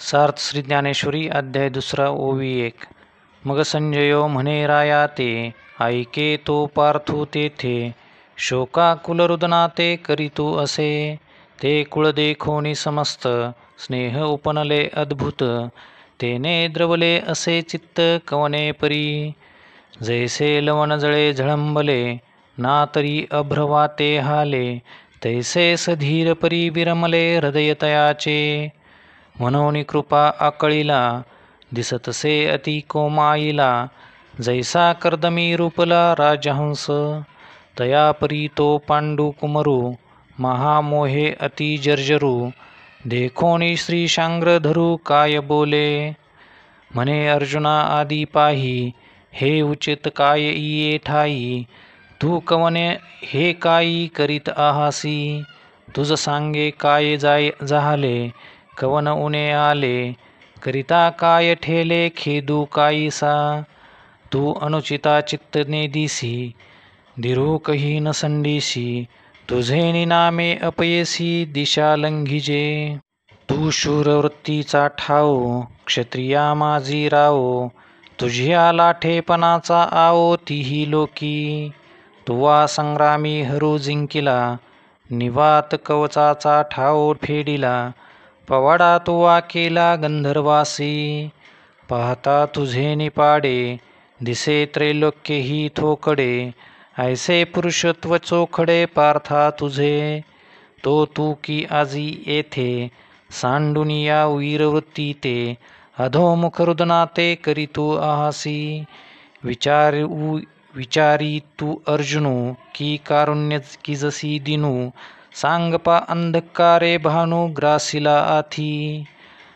सार्थ श्री ज्ञानेश्वरी अध्याय दुसरा ओवी 1. मग संजयो म्हणे राया ते, ऐके तो पार्थू तेथे, शोकाकुलरुदना ते करीतू असे. ते कुळ देखोनी समस्त, स्नेह उपनले अद्भुत, तेने द्रवले असे चित्त कवने परी. जैसे लवण जळे झळंबले, ना तरी अभ्रवा ते हाले, तैसे सधीर परी विरमले हृदय तयाचे. म्हणून कृपा आकळीला, दिसतसे अति कोमाईला, जैसा कर्दमी रूपला राजहंस. तया परी तो पांडू कुमरू, महामोहे अति जर्जरू, देखोनी श्री शांग्र धरू काय बोले. म्हणे अर्जुना आदी पाही, हे उचित काय ये ठाई, तू कवने हे काही करीत आहासी. तुझ सांगे काय जाहले, कवन उणे आले, करिता काय ठेले खेदू काईसा. तू अनुचिता चित्त नेदिसी, दिरू कही न संडीसी, तुझे निनामे अपयसी दिशा लंघिजे. तू शूरवृत्तीचा ठाओ, क्षत्रिया माझी राओ, तुझ्या लाठेपणाचा आओ तीही लोकी. तुवा संग्रामी हरू जिंकिला, निवात कवचाचा ठाओ फेडिला, पवाडा तुवा केला गंधर्वासी. पाहता तुझे निपाडे, दिसे त्रैलोक्य ही थोकडे, ऐसे पुरुषत्व चोखडे पार्था तुझे. तो तू की आजी येथे, सांडुनिया वीरवृत्ती ते, अधोमुख रुदना ते करीतू आहासी. विचारी तू अर्जुनू, की कारुण्य की जसी दिनू, सांगपा अंधकारे भानू ग्रासिला आथी.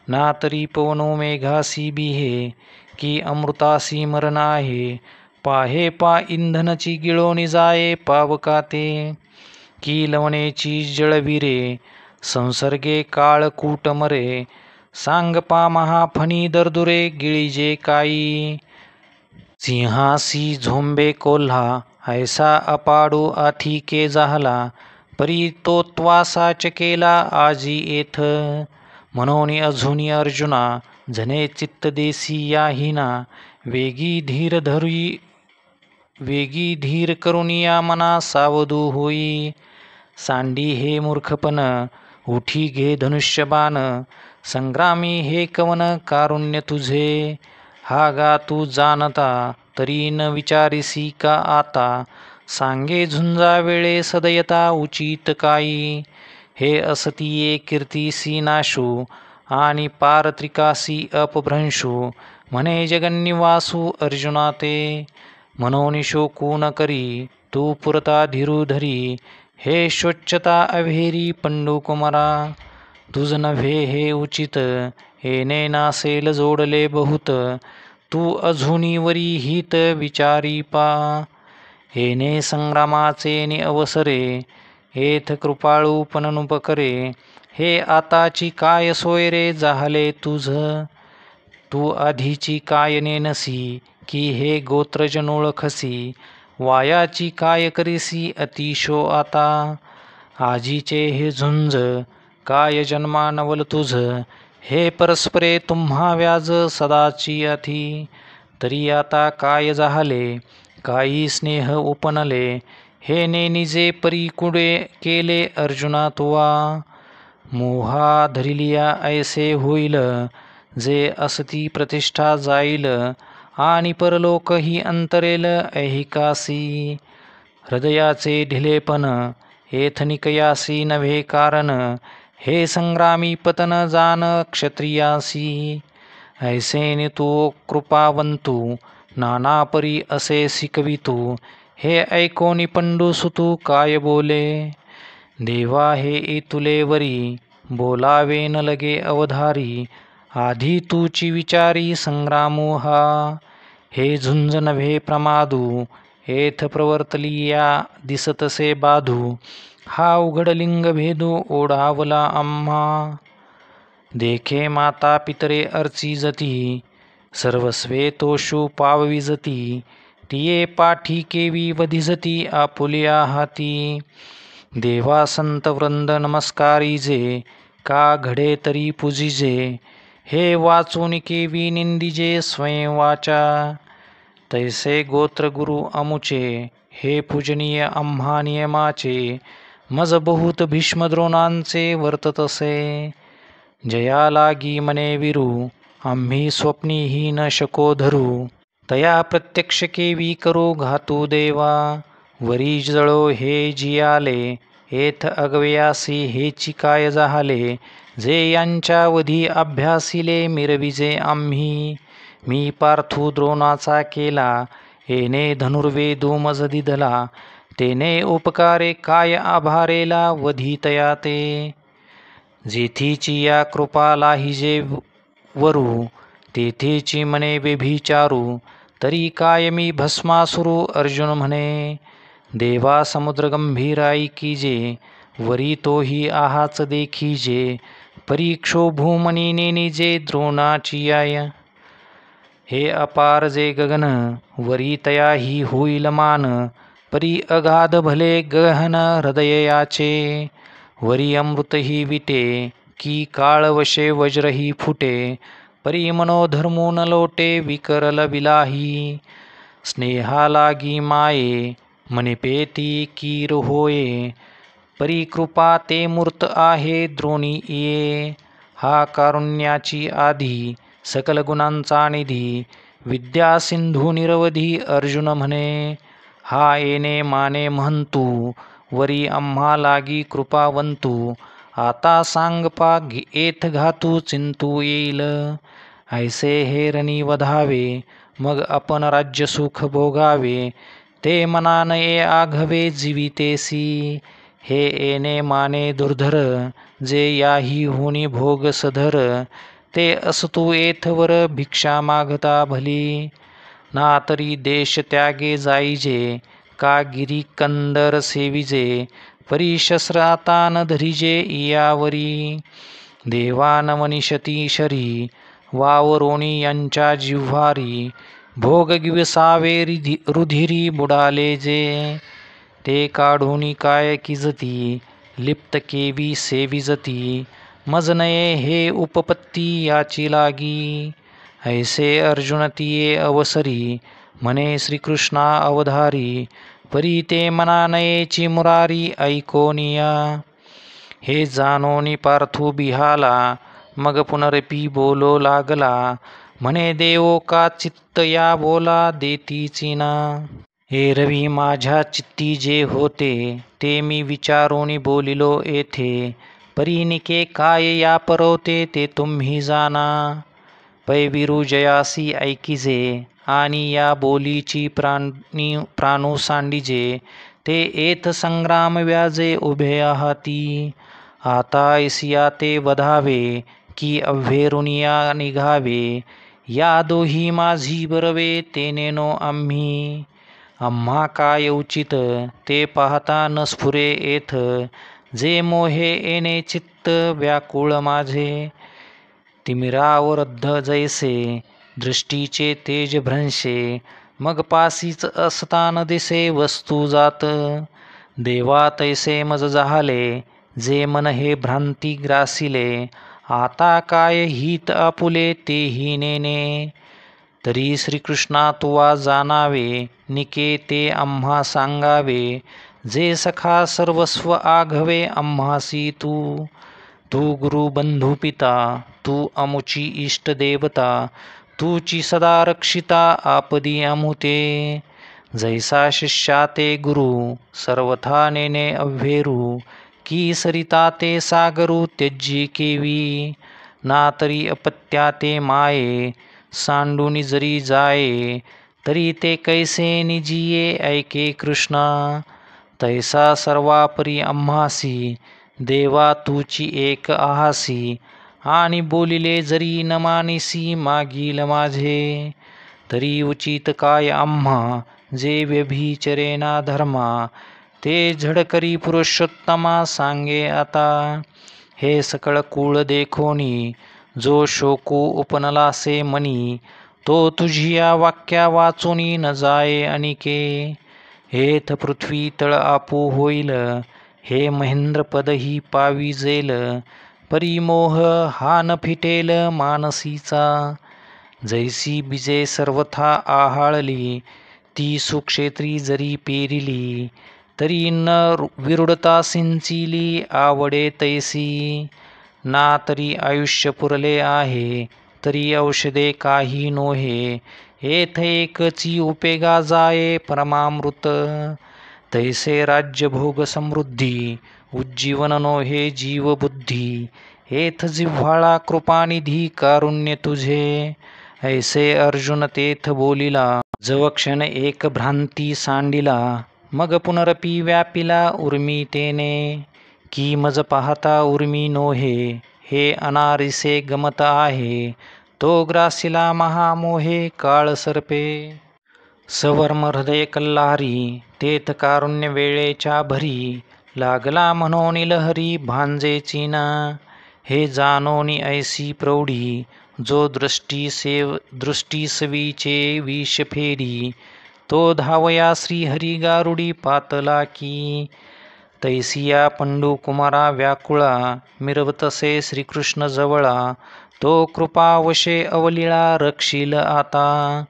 ना तरी पवनो मेघासी बिहे, की अमृतासी मरण आहे, पाहे पा इंधनची गिळोनी जाये पावका ते. की लवणेची जळविरे, संसर्गे काळकूट मरे, सांगपा महाफणी दर्दुरे गिळीजे काई. सिंहासी झोंबे कोल्हा, ऐसा अपाडू आथी के जाहला, परी तो त्वासा चकेला आजी येथ. म्हणून अजूनी अर्जुना, जने चित्त देसी याहिना, वेगी धीर करुनिया मना सावधू होई. सांडी हे मूर्खपण, उठी घे धनुष्यबाण, संग्रामी हे कवन कारुण्य तुझे. हा गा तू जाणता, तरी न विचारिसी का आता, सांगे झुंजा वेळे सदयता उचित काई. हे असतीये कीर्तीसी नाशू, आणि पारत्रिकासी अपभ्रंशू, म्हणे जगन्निवासू अर्जुना ते. म्हणून शोकू न करी, तू पुरता धीरू धरी, हे शोच्यता अभेरी पंडू कुमारा. तुझ नव्हे हे उचित, येणे नासेल जोडले बहुत, तू अजूनी वरी हित विचारी पा. येणे संग्रामाचे नि अवसरे, येथ कृपाळूपण नुपकरे, हे आताची काय सोय रे जाहले तुझ. तू आधीची काय नेनसी, की हे गोत्रजन ओळखसी, वायाची काय करीसी अतिशो आता. आजीचे हे झुंज, काय जन्मा नवल तुझ, हे परस्परे तुम्हा व्याज सदाची अथी. तरी आता काय जाहले, काही स्नेह उपनले, हे नेनिजे परी कुडे केले अर्जुना तुवा. मोहा धरिलिया ऐसे होईल, जे असती प्रतिष्ठा जाईल, आणि परलोकही अंतरेल ऐहिकासी. हृदयाचे ढिलेपण, एथनिकयासी नव्हे कारण, हे संग्रामी पतन जान क्षत्रियासी. ऐसेने तू कृपावंतू, नाना परी असे शिकवितू, हे ऐकोनी पंडू सुतू काय बोले. देवा हे इतुले वरी, बोलावे न लगे अवधारी, आधी तूची विचारी संग्रामू हा. हे झुंज नव्हे प्रमादू, येथ प्रवर्तलिया दिसतसे बाधू, हा उघड लिंग भेदू ओढावला आम्हा. देखे माता पितरे अर्चिजती, सर्वस्वे तोषू पावविजती, तिये पाठी केवी वधिजती आपुल्या हाती. देवा संत वृंद नमस्कारीजे, का घडे तरी पूजिजे, हे वाचून केवी निंदिजे स्वयं वाचा. तैसे गोत्र गुरु अमुचे हे पूजनीय आम्हा नियमाचे. मज बहुत भीष्म द्रोणांचे वर्ततसे. जया लागी मने विरू आम्ही स्वप्नीही न शको धरू. तया प्रत्यक्ष केवी करो घातू देवा. वरी जळो हे जियाले एथ अगव्यासी हेची काय जाहले. जे यांच्या वधी अभ्यासिले मिरविजे आम्ही. मी पार्थू द्रोणाचा केला येणे धनुर्वेदू मज दिधला. तेने उपकारे काय आभारेला वधी तया ते. जेथीची या कृपा लाहिजे वरू तेथेची मने व्यभिचारू. तरी काय मी भस्मासुरू अर्जुन म्हणे. देवा समुद्र गंभीर ऐकीजे वरी तोही आहाच देखीजे. परीक्षो भूमनी नेनिजे द्रोणाची आय. हे अपार जे गगन वरी तयाही होईल मान. परी अगाध भले गहन हृदय याचे. वरी अमृतही विटे की काळवशे वज्रही फुटे. परी मनोधर्मो न लोटे विकरल विलाही. स्नेहा लागी माये मनिपेती कीर होये. परी कृपा ते मूर्त आहे द्रोणी ये. हा कारुण्याची आधी सकल गुणांचा निधी. विद्या सिंधू निरवधी अर्जुन म्हणे. हा येणे माने म्हणतू वरी आम्हा लागी कृपावंतू. आता सांग पा एथ घातू चिंतू येईल. ऐसे हे रणी वधावे मग आपण राज्य सुख भोगावे. ते मना नये आघवे जीवितेसी. हे येणे माने दुर्धर जे याही होनी भोग सधर. ते असतू येथवर भिक्षा मागता भली. ना तरी देश त्यागे जाईजे का गिरी कंदर सेविजे. परी शस्त्र आता न धरिजे इयावरी. देवा न मनिषती शरी वावरोणी यांच्या जिव्हारी. भोग गिवसावे रुधिरी बुडाले जे. ते काढूनी काय किजती लिप्त केवी सेविजती. मज नये हे उपपत्ती याची लागी. ऐसे अर्जुन तिये अवसरी म्हणे श्रीकृष्णा अवधारी. परी ते मना नयेची मुरारी ऐकोनिया. हे जानोनी पार्थू बिहाला मग पुनरपी बोलो लागला. म्हणे देवो का चित्त या बोला देतीची ना. हे रवी माझ्या चित्ती जे होते ते मी विचारोनी बोलिलो येथे. परीनिके काय या परवते ते तुम्ही जाना. पैविरू जयासी ऐकिजे आणि या बोलीची प्राणू सांडिजे. ते एथ संग्राम व्याजे उभे आहाती. आता ऐसिया ते वधावे की अव्हेरुनिया निघावे. या दोही माझी बरवे तेनेनो आम्ही. आम्हा काय उचित ते पाहता न स्फुरे येथ. जे मोहे येणे चित्त व्याकुळ माझे. तिमिरावरद्ध जैसे दृष्टीचे तेज भ्रंशे. मग पासीच असतान दिसे वस्तू जात. देवा तैसे मज जाहले जे मन हे भ्रांती ग्रासिले. आता काय हित आपुले तेही नेने. तरी श्रीकृष्णा तुवा जाणावे निके ते आम्हा सांगावे. जे सखा सर्वस्व आघवे आम्हासी तू. तू गुरु बंधू पिता तू अमुची इष्ट देवता. तूची सदा रक्षिता आपदी अमुते. जैसा शिष्या ते गुरु सर्वथा नेने अव्हेरू. की सरिता ते सागरू त्यजी केवी. ना तरी अपत्या ते माये सांडूनी जरी जाये. तरी ते कैसे निजिये ऐके कृष्णा. तैसा सर्वापरी आम्हासी देवा तूची एक आहासी. आणि बोलिले जरी न मानिसी मागील माझे. तरी उचित काय आम्हा जे व्यभिचरेना धर्मा. ते झडकरी पुरुषोत्तमा सांगे आता. हे सकळ कुळ देखोनी जो शोकू उपनलासे मनी. तो तुझिया वाक्या वाचुनी न जाये अनिके. हेथ पृथ्वी तळ आपू होईल हे महेंद्र पदही पाविजेल. परिमोह हा न फिटेल मानसीचा. जैसी बीजे सर्वथा आहाळली, ती सुक्षेत्री जरी पेरिली, तरी न विरुडता सिंचिली आवडे तैसी. ना तरी आयुष्य पुरले आहे, तरी औषधे काही नोहे. येथ एकची उपेगा जाये परमामृत. तैसे राज्य भोग समृद्धी, उज्जीवन नोहे जीव बुद्धी. येथ जिव्हाळा कृपानिधी कारुण्य तुझे. ऐसे अर्जुन तेथ बोलिला, जव क्षण एक भ्रांती सांडिला. मग पुनरपी व्यापिला उर्मी तेने, की मज पाहता उर्मी नोहे. हे अनारिसे गमत आहे, तो ग्रासिला महामोहे काळ सर्पे. सवर्म हृदय कल्लारी, तेथ कारुण्य वेळेच्या भरी. लागला म्हणून लहरी भांजे चीना, हे जानोनी ऐसी प्रौढी. जो दृष्टीसवीचे विष फेरी, तो धावया श्रीहरी गारुडी पातला की. तैसिया पंडू कुमारा व्याकुळा, मिरवतसे श्रीकृष्ण जवळा. तो कृपावशे अवलिळा रक्षील आता.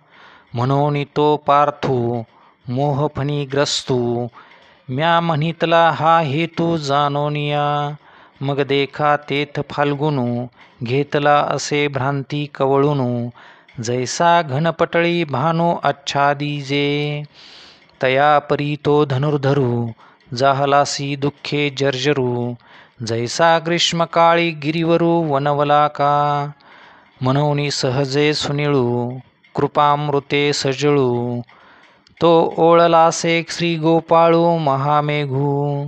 म्हणून तो पार्थू मोहफणी ग्रस्तू, म्या म्हणितला हा हेतू जानोनिया. मग देखा तेथ फाल्गुनू, घेतला असे भ्रांती कवळूनू. जैसा घनपटळी भानू आच्छादिजे, तया परी तो धनुर्धरू. जाहलासी दुःखे जर्जरू, जैसा ग्रीष्मकाळी गिरीवरू वनवला का. म्हणून सहजे सुनिळू, कृपामृते सजळू. तो ओळलासे श्री गोपाळू महामेघू.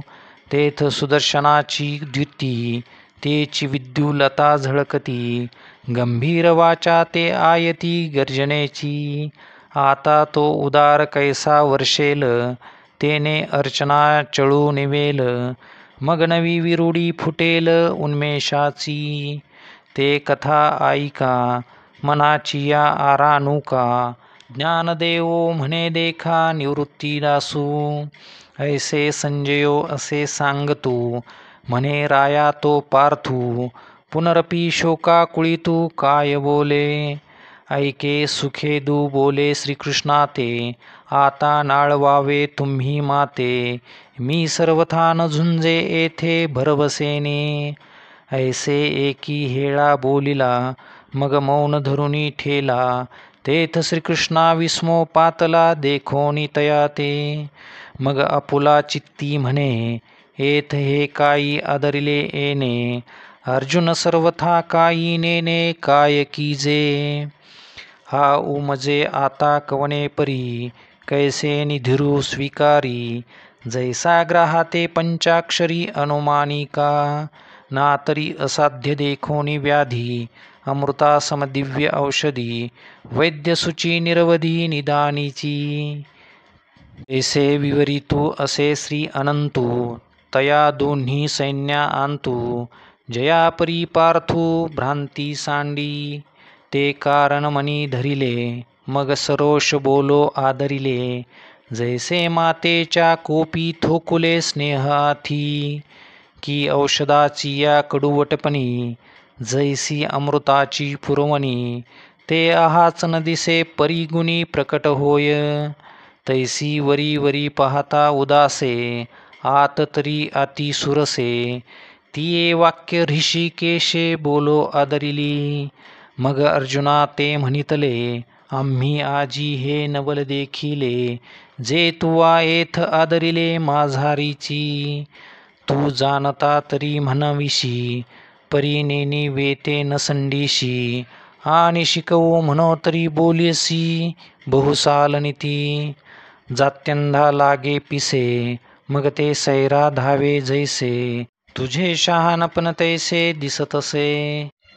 तेथ सुदर्शनाची द्युती, तेची विद्युलता झळकती. गंभीर वाचा ते आयती गर्जनेची. आता तो उदार कैसा वर्षेल, तेने अर्चना चळू निवेल. मग नवी विरुडी फुटेल उन्मेषाची. ते कथा ऐका मनाची या आरानुका. ज्ञानदेवो म्हणे देखा निवृत्तीदासू. ऐसे संजयो असे सांगतू, म्हणे राया तो पार्थू. पुनरपी शोकाकुळितू काय बोले. ऐके सुखेदू बोले श्रीकृष्णा ते. आता नाळवावे तुम्ही माते, मी सर्वथा न झुंजे येथे भरवसेने. ऐसे एकी हेळा बोलिला, मग मौन धरुनी ठेला. तेथ श्रीकृष्णा विस्मो पातला देखोनी तया ते. मग आपुला चित्ती म्हणे, येथ हे काही आदरिले येणे. अर्जुन सर्वथा काही नेने काय कीजे. हा उमजे आता कवने परी, कैसे निधिरू स्वीकारी. जैसा ग्राहाते पंचाक्षरी अनुमानिका. ना तरी असाध्य देखोनी व्याधी, अमृता समदिव्य औषधी. वैद्यसुची निरवधी निदानीची. ऐसे विवरितू असे श्री अनंतू, तया दोन्ही सैन्या आणतू. जयापरी पार्थू भ्रांती सांडी, ते कारण मनी धरिले. मग सरोष बोलो आदरिले, जैसे मातेच्या कोपी थोकुले स्नेहाथी. की औषधाची या कडुवटपणी, जैसी अमृताची पुरवणी. ते आहाच न दिसे परिगुणी प्रकट होय. तैसी वरी वरी पाहता उदासे, आत तरी अति सुरसे. तिये वाक्य ऋषिकेशे बोलो आदरिली. मग अर्जुना ते म्हणितले, आम्ही आजी हे नवल देखिले. जे तुवा येथ आदरिले माझारीची. तू जानता तरी म्हणविशी, परीनेनी वेते न संडीशी. आणि शिकवू म्हणो तरी बोलीसी बहुसालनिती. जात्यंधा लागे पिसे, मग ते सैरा धावे जैसे. तुझे शहाणपण तैसे दिसतसे.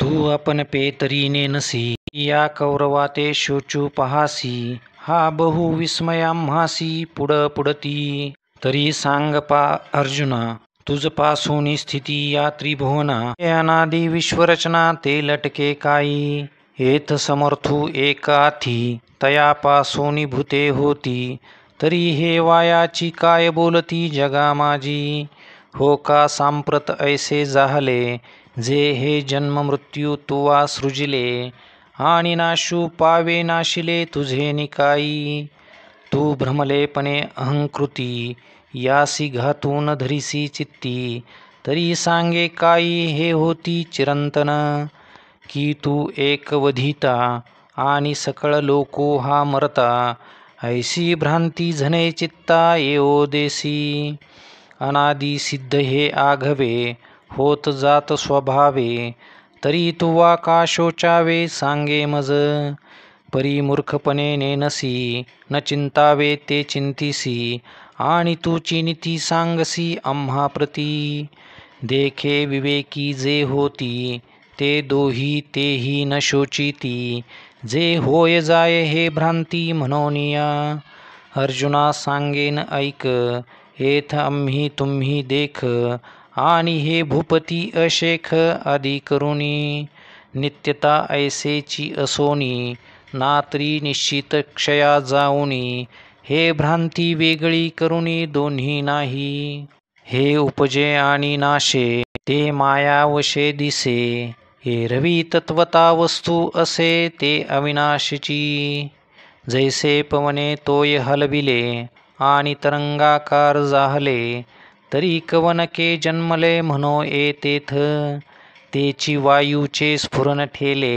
तू आपण पेतरीने नसी, या कौरवाते शोचू पहासी. हा बहु विस्मयाम्हासी पुढ पुढती. तरी सांग पा अर्जुना, तुझ पासून स्थिती या त्रिभुवना. हे अनादि विश्वरचना ते लटके काही. येथ समर्थू एकाथी, तयापासून भूते होती. तरी हे वायाची काय बोलती जगा माझी. हो का सांप्रत ऐसे जाहले, जे हे जन्म मृत्यू तुवा सृजिले आणि नाशू पावे नाशिले तुझे निकाई. तू भ्रमलेपणे अहंकृती यासी घातून धरिसी चित्ती. तरी सांगे काई हे होती चिरंतन. की तू एकवधिता आणि सकळ लोको हा मरता. ऐसी भ्रांती झने चित्ता येओ देसी. अनादि सिद्ध हे आघवे होत जात स्वभावे. तरी तुवा का शोचावे सांगे मज. परी मूर्खपणे नेनसी न चिंतावे ते चिंतिसी. आणि तू चिंती सांगसी आम्हा प्रती. देखे विवेकी जे होती ते दोही तेही न शोचिती. जे होय जाय हे भ्रांती म्हणोनिया. अर्जुना सांगेन ऐक येथ आम्ही तुम्ही देख. आणि हे भूपती अशेख आदी करुणी. नित्यता ऐसेची असोनी नात्री निश्चित क्षया जाऊनी. हे भ्रांती वेगळी करुणी दोन्ही नाही. हे उपजे आणि नाशे ते मायावशे दिसे. एरवी तत्वता वस्तू असे ते अविनाशीची. जैसे पवने तोय हलविले आणि तरंगाकार जाहले. तरी कवनके जन्मले म्हणो येतेथ. तेची वायूचे स्फुरण ठेले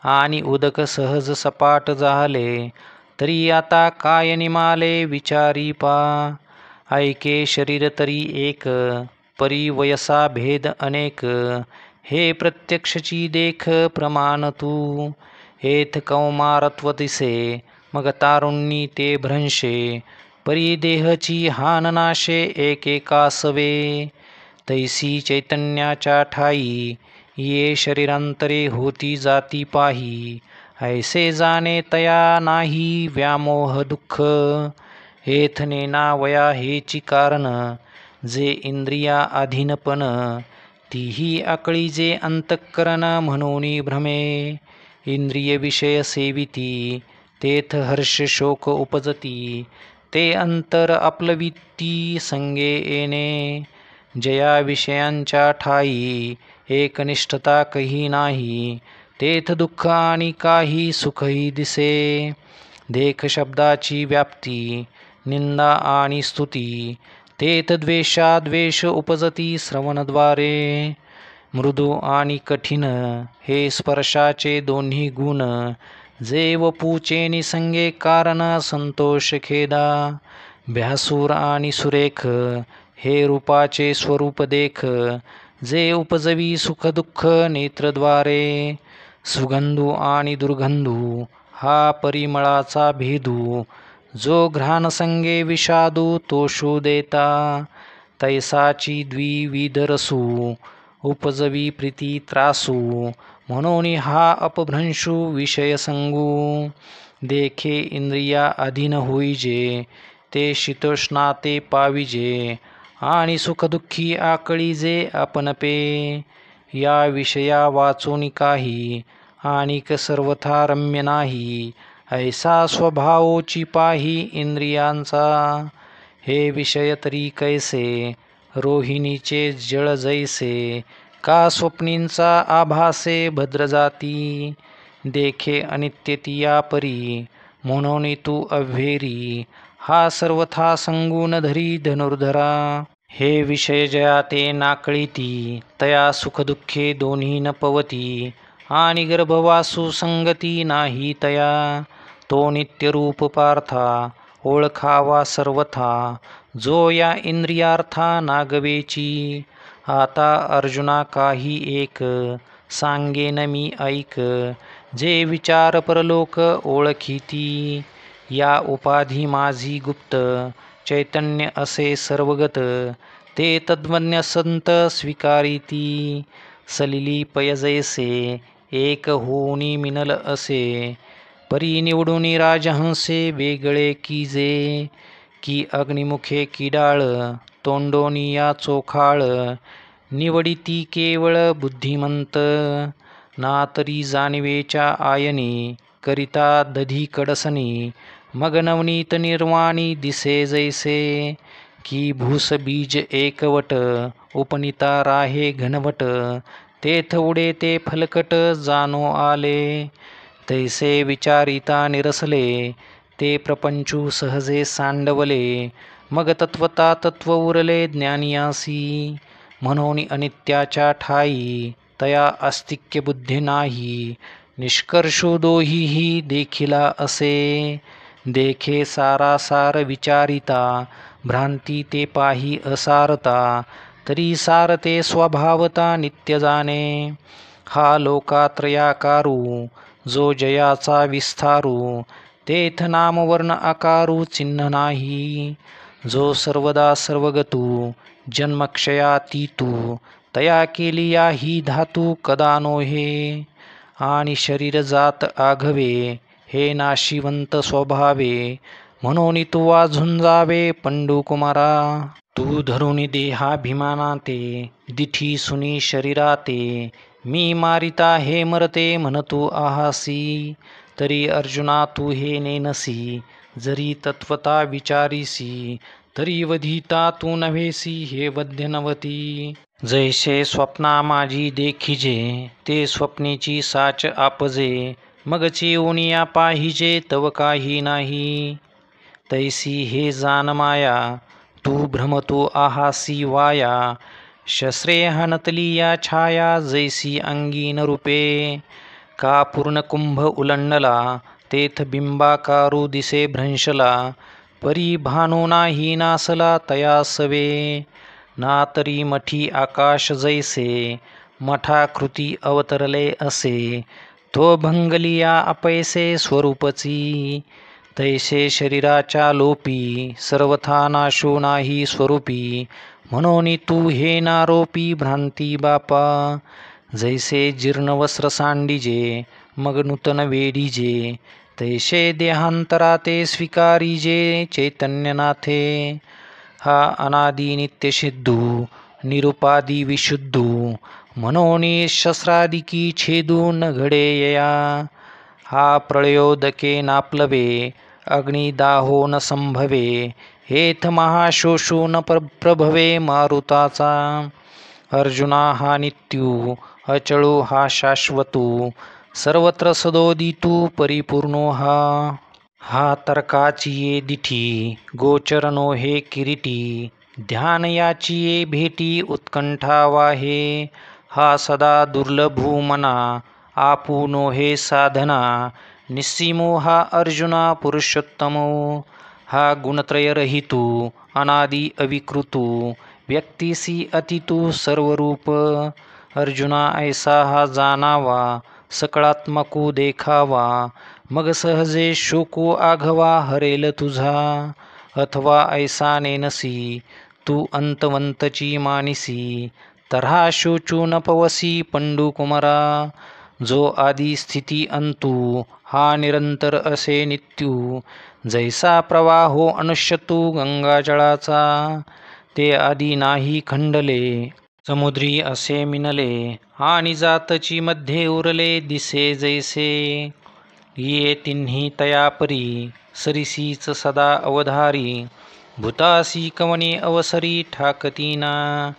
आणि उदक सहज सपाट जाहले. तरी आता काय निमाले विचारी पा. ऐके शरीर तरी एक परी वयसा भेद अनेक. हे प्रत्यक्षची देख प्रमाण तू. येथ कौमारत्व दिसे मग तारुण्यी ते भ्रंशे. परी देहची हान नाशे एकेकासवे. तैसी चैतन्याच्या ठाई ये शरीरांतरे होती जाती पाही. ऐसे जाणे तया नाही व्यामोह दुःख. येथ नेना वया हेची कारण जे इंद्रिया अधीनपण. तीही आकळी जे अंतःकरण म्हणून भ्रमे. इंद्रिय विषय सेविती तेथ हर्ष शोक उपजती. ते अंतर आपलविती संगे येणे. जया विषयांच्या ठाई एकनिष्ठता कही नाही. तेथ दुःख आणि काही सुखही दिसे. देख शब्दाची व्याप्ती निंदा आणि स्तुती. तेथ द्वेषाद्वेष उपजती श्रवणद्वारे. मृदू आणि कठीण हे स्पर्शाचे दोन्ही गुण. जे वपूचे निसंगे कारण संतोष खेदा. भ्यासूर आणि सुरेख हे रूपाचे स्वरूप देख. जे उपजवी सुख दुःख नेत्रद्वारे. सुगंधू आणि दुर्गंधू हा परिमळाचा भेदू. जो घ्राण संगे विषादू तोषू देता. तैसाची द्विविध रसू उपजवी प्रीती त्रासू. म्हणून हा अपभ्रंशू विषय संगू. देखे इंद्रिया अधीन होईजे ते शीतोष्णाते पाविजे. आणि सुखदुःखी आकळी जे आपणपे. या विषया वाचून काही आणिक सर्वथा रम्य नाही. ऐसा स्वभावोची पाही इंद्रियांचा. हे विषय तरी कैसे रोहिणीचे जळ जैसे. का स्वप्नींचा आभासे भद्र जाती. देखे अनित्यतिया परी म्हणून तू अव्हेरी. हा सर्वथा संगून धरी धनुर्धरा. हे विषय जया ते नाकळीती तया सुखदुःखे दोन्ही न पवती. आणि गर्भवासू संगती नाही तया. तो नित्यरूप पार्था ओळखावा सर्वथा. जो या इंद्रियार्था नागवेची. आता अर्जुना काही एक सांगेन मी ऐक. जे विचार परलोक ओळखीती. या उपाधी माझी गुप्त चैतन्य असे सर्वगत. ते तद्वज्ञ संत स्वीकारिती. सलिली पय जैसे एक होऊनी मिनल असे. परी निवडूनी राजहंसे वेगळे कीजे. की अग्निमुखे किडाळ तोंडोनिया चोखाळ. निवडिती केवळ बुद्धिमंत. ना तरी जाणवेच्या आयनी करिता दधी कडसनी. मग नवनीत निर्वाणी दिसे जैसे. की भूस बीज एकवट उपनीता राहे घनवट. तेथ उडे ते फलकट जाणो आले. तैसे विचारिता निरसले ते प्रपंचू सहजे सांडवले. मग तत्वता तत्व उरले ज्ञानियासी. म्हणून अनित्याच्या ठाई तया अस्तिक्य बुद्धी नाही. निष्कर्षो दोहीही देखिला असे. देखे सारासार विचारिता भ्रांती ते पाही असारता. तरी सारते स्वभावता नित्य जाणे. हा लोकात्रयाकारू जो जयाचा विस्तारू. तेथ नाम वर्ण आकारू चिन्ह नाही. जो सर्वदा सर्वगतू जन्मक्षयातीतू. तया केलिया ही धातू कदा नोहे. आणि शरीर जात आघवे हे नाशिवंत स्वभावे. म्हणून तू वाझून जावे पंडुकुमारा. तू धरून देहाभिमानाते दिठी सुनी शरीराते. मी मारिता हे मरते म्हणतू आहासी. तरी अर्जुना तू हे नेनसी. जरी तत्वता विचारीसी तरी वधिता तू नव्हेसी हे वध्य नवती. जैसे स्वप्ना माझी देखिजे ते स्वप्नेची साच आपजे. मगचे ओनिया पाहिजे तव काही नाही. तैसी हे जान माया तू भ्रमतो आहासी वाया. शस्त्रे हनतली या छाया जैसी अंगीन रूपे. का पूर्ण कुंभ उलंडला तेथ बिंबाकारू दिसे भ्रंशला. परी भानू नाही नासला तया सवे. ना तरी मठी आकाश जैसे मठाकृती अवतरले असे. तो भंगलिया अपैसे स्वरूपची. तैसे शरीराच्या लोपी सर्वथा नाशो नाही स्वरूपी. म्हणून तू हे नारोपी भ्रांती बापा. जैसे जीर्ण वस्त्र सांडिजे मग नूतन वेडीजे. तैसे देहांतरा ते स्वीकारीजे चैतन्यनाथे. हा अनादि नित्य सिद्धू निरुपादी विशुद्धू. म्हणून शस्त्रादिकी छेदू न घडे यया. हा प्रळयोदके नाप्लवे अग्निदाहो न संभवे. हेथ महाशोषो न प्रभवे मारुताचा. अर्जुना हा नित्यू अचळू हा शाश्वतू. सर्वत्र सदोदितू परिपूर्णो हा. हा तर्काची ये दिठी गोचरनो हे किरीटी. ध्यान याची ये भेटी उत्कंठा वाहे. हा सदा दुर्लभू मना आपुनो हे साधना. निस्सीमो हा अर्जुना पुरुषोत्तमो. हा गुणत्रयरहितू अनादि अविकृतू. व्यक्तिसी अतितू सर्वरूप. अर्जुना ऐसा हा जाणावा सकळात्मकू देखावा. मग सहजे शोको आघवा हरेल तुझा. अथवा ऐसा नेनसी तू अंतवंतची मानिसी. तरहा शोचू न पवसी पंडुकुमारा. जो आदी स्थिती अंतू हा निरंतर असे नित्यू. जैसा प्रवाहो अनुष्यतू गंगाजळाचा. ते आदी नाही खंडले समुद्री असे मिनले. आणि जातची मध्ये उरले दिसे जैसे. ये तिन्ही तयापरी सरिसीच सदा अवधारी. भूतासी कवने अवसरी ठाकतीना.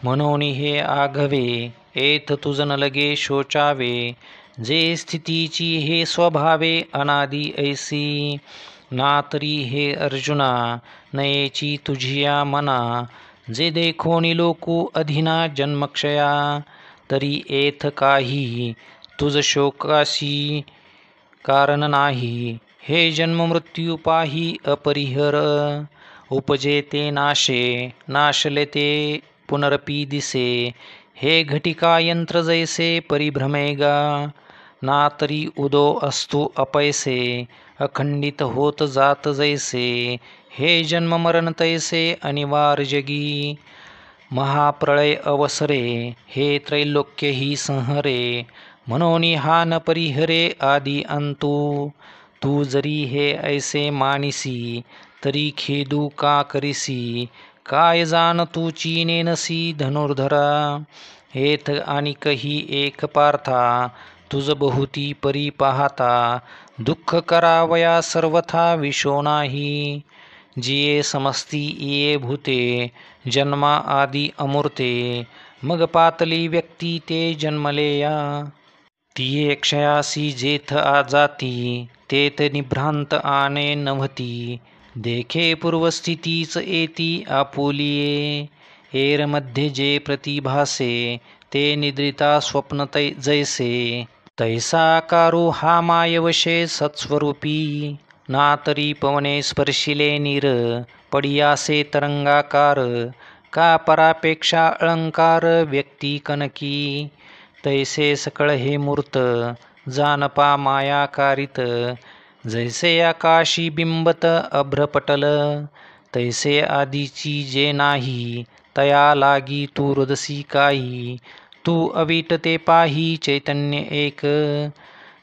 म्हणून हे आघवे एथ तुझ न लगे शोचावे. जे स्थितीची हे स्वभावे अनादि ऐसी. ना तरी हे अर्जुना नयेची तुझिया मना. जे देखोनी लोकू अधिना जन्मक्षया. तरी एथ काही तुझ शोकाशी कारण नाही. हे जन्म मृत्यू पाही अपरिहर. उपजे ते नाशे नाशले ते पुनरपी दिसे. हे घटिका यंत्र जैसे परिभ्रमेगा. ना तरी उदो असतो अपैसे अखंडित होत जात जैसे. हे जन्म मरण तैसे अनिवार्य जगी. महाप्रळय अवसरे हे त्रैलोक्य ही संहरे. म्हणून हा न परिहरे आदि अंतू. तू जरी हे ऐसे मानिसी तरी खेदू का करिसी. काय जाण तू नेनसी धनुर्धरा. हेथ आणिकही एक पार्था तुझ बहुती परी पाहता. दुःख करावया सर्वथा विशो नाही. जिये समस्ती ये भूते जन्मा आदि अमूर्ते. मग पातली व्यक्ती ते जन्मलेया, ती क्षयासी जेथ जाती, तेथ निभ्रांत आने नव्हती, देखे पूर्वस्थितीच येती आपुलिये, एरमध्ये जे प्रतिभासे, ते निद्रिता स्वप्न जैसे, तैसा कारू हा मायवशे सत्स्वरूपी, ना तरी पवने स्पर्शिले नीर, पडियासे तरंगाकार, का परापेक्षा अलंकार व्यक्ती कनकी, तैसे सकळ हे मूर्त जानपा मायाकारित, जैसे आकाशी बिंबत अभ्रपटल, तैसे आधीची जे नाही, तया लागी तू हृदसी काही, तू अवीट ते पाही चैतन्य एक,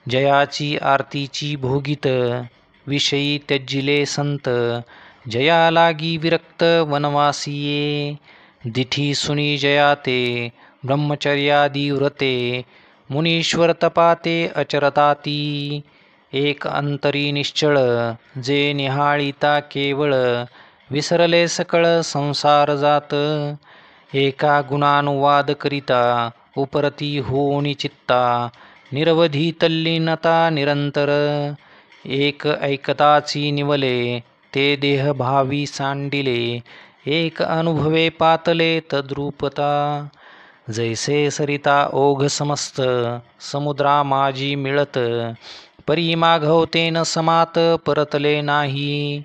जयाची आरतीची भोगित, विषयी त्यजिले संत, जया लागी विरक्त वनवासिये, दिठी सुनी जयाते ब्रह्मचर्यादी व्रते, मुनीश्वर तपाते अचरताती, एक अंतरी निश्चळ, जे निहाळिता केवळ, विसरले सकळ संसार जात, एका गुणानुवाद करिता, उपरती होऊनी चित्ता, निरवधी तल्लीनता निरंतर, एक ऐकताची निवले, ते देह भावी सांडिले, एक अनुभवे पातले तद्रूपता, जैसे सरिता ओघ समस्त, समुद्रा माझी मिळत, परी माघवतेन समात परतले नाही,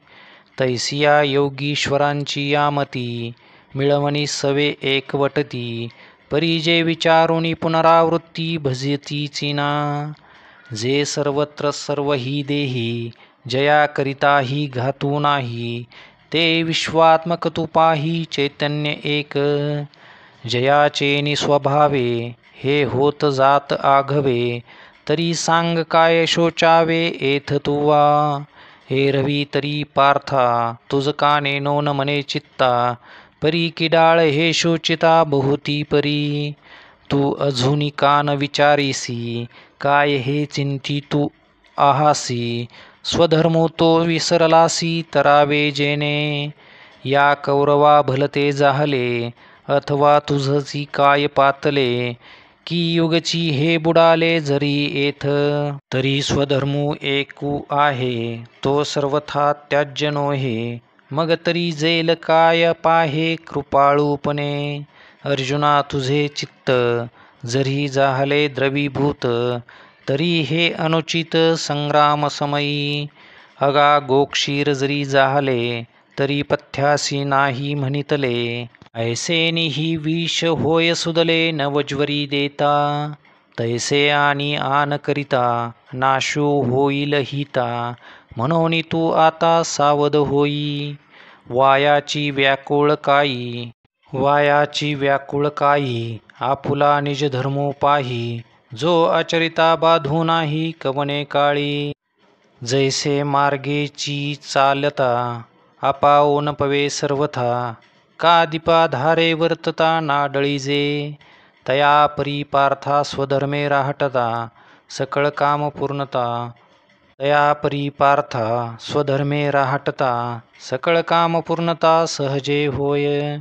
तैसिया योगीश्वरांची यामती, मिळवणी सवे एकवटती, परी जे विचारुनी पुनरावृत्ती भजतीची ना, जे सर्वत्र सर्व ही देही, जया करिताही घातू नाही, ते विश्वात्मक तू पाही चैतन्य एक, जयाचे निस्वभावे, हे होत जात आघवे, तरी सांग काय शोचावे एथ तुवा, हे रवी तरी पार्था तुझ काने नोन मने चित्ता, परी किडाळ हे शोचिता बहुती परी, तू अजूनी कान विचारीसी, काय हे चिंती तू आहासी, स्वधर्मो तो विसरलासी तरावे जेने, या कौरवा भलते जाहले, अथवा तुझची काय पातले, की युगची हे बुडाले जरी येथ, तरी स्वधर्मू एकू आहे, तो सर्वथा त्याज्य नोहे, मग तरी जेल काय पाहे कृपाळूपणे, अर्जुना तुझे चित्त, जरी जाहले द्रवीभूत, तरी हे अनुचित संग्राम समयी, अगा गोक्षीर जरी जाहले, तरी पथ्यासी नाही म्हणितले, ऐसेनी ही विष होय सुदले नवज्वरी देता, तैसे आणि आन करिता, नाशो होईल हिता, म्हणून तू आता सावध होई, वायाची व्याकुळ काई, वायाची व्याकुळ काई, आपुला निज धर्मो पाही, जो आचरिता बाधू नाही कवने काळी, जैसे मार्गेची चालता, अपाओन पवे सर्वथा, का दीपा धारे वर्तता नाडळीजे, तया परी पार्था स्वधर्मे राहटता, सकळ काम पूर्णता, तया परी पार्था स्वधर्मे राहटता, सकळ काम पूर्णता सहजे होय,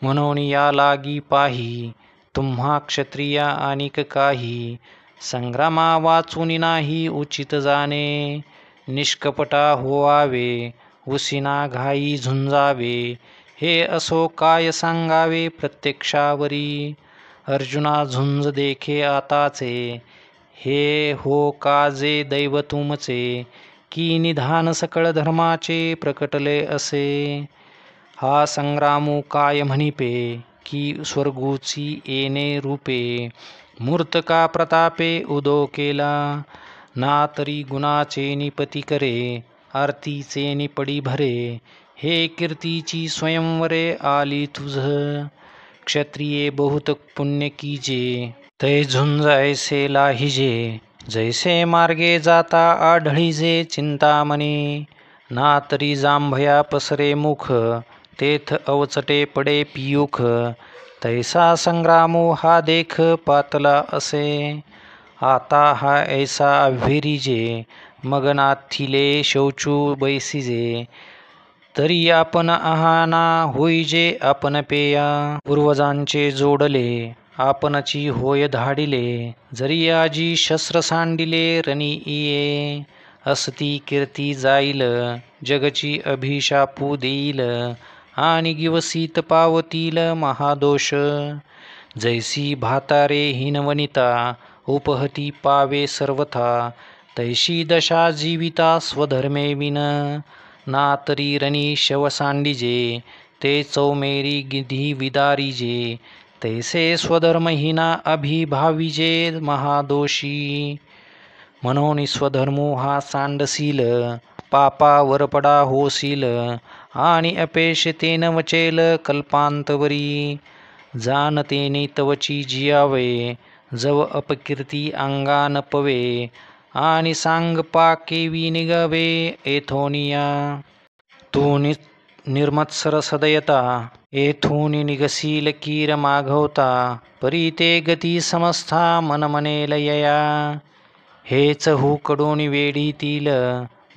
म्हणून या लागी पाही, तुम्हा क्षत्रिया आणिक काही, संग्रामा वाचून नाही उचित जाणे, निष्कपटा होवावे, उसिना घाई झुंजावे, हे असो काय सांगावे प्रत्यक्षावरी, अर्जुना झुंज देखे आताचे, हे हो काजे दैव तुमचे, की निधान सकळ धर्माचे प्रकटले असे, हा संग्रामू काय म्हणिपे, की स्वर्गूची येणे रूपे, मूर्त का प्रतापे उदो केला, ना तरी गुणाचे निपती करे, आरतीचे निपडी भरे, हे कीर्तीची स्वयंवरे आली तुझ, क्षत्रिये बहुत पुण्य कीजे, तै झुंज ऐसे लाहिजे, जैसे मार्गे जाता आढळीजे चिंतामणी, ना तरी जांभया पसरे मुख, तेथ अवचटे पडे पियुख, तैसा संग्रामो हा देख पातला असे, आता हा ऐसा अव्हेरीजे, मगनाथिले शौचू बैसिजे, तरी आपण आहाना होईजे आपण पेया, पूर्वजांचे जोडले आपणची होय धाडिले, जरी आजी शस्त्र सांडिले रणी इये. असती कीर्ती जाईल, जगची अभिशापू देईल, आणि गिवसीत पावतील महादोष. जैसी भातारे हिनवनिता, उपहती पावे सर्वथा, तैशी दशा जीविता स्वधर्मे विन. ना तरी रणी शव सांडिजे, ते चौमेरी गिधी विदारिजे, तैसे स्वधर्महीना अभिभाविजे महादोषी. म्हणून स्वधर्मो हा सांडसील, पापावर पडा होसील, आणि अपेक्षतेन वचेल कल्पांतवरी. जानतेने तवची जियावे, जव अपकीर्ती अंगान पवे, आणि सांग पाकेवी निगावे एथोनिया. तू निर्मत्सर सदयता, येथून निगसील कीर मागवता, परी ते गती समस्था मन मनेल यया. हेच हुकडून वेढीतील,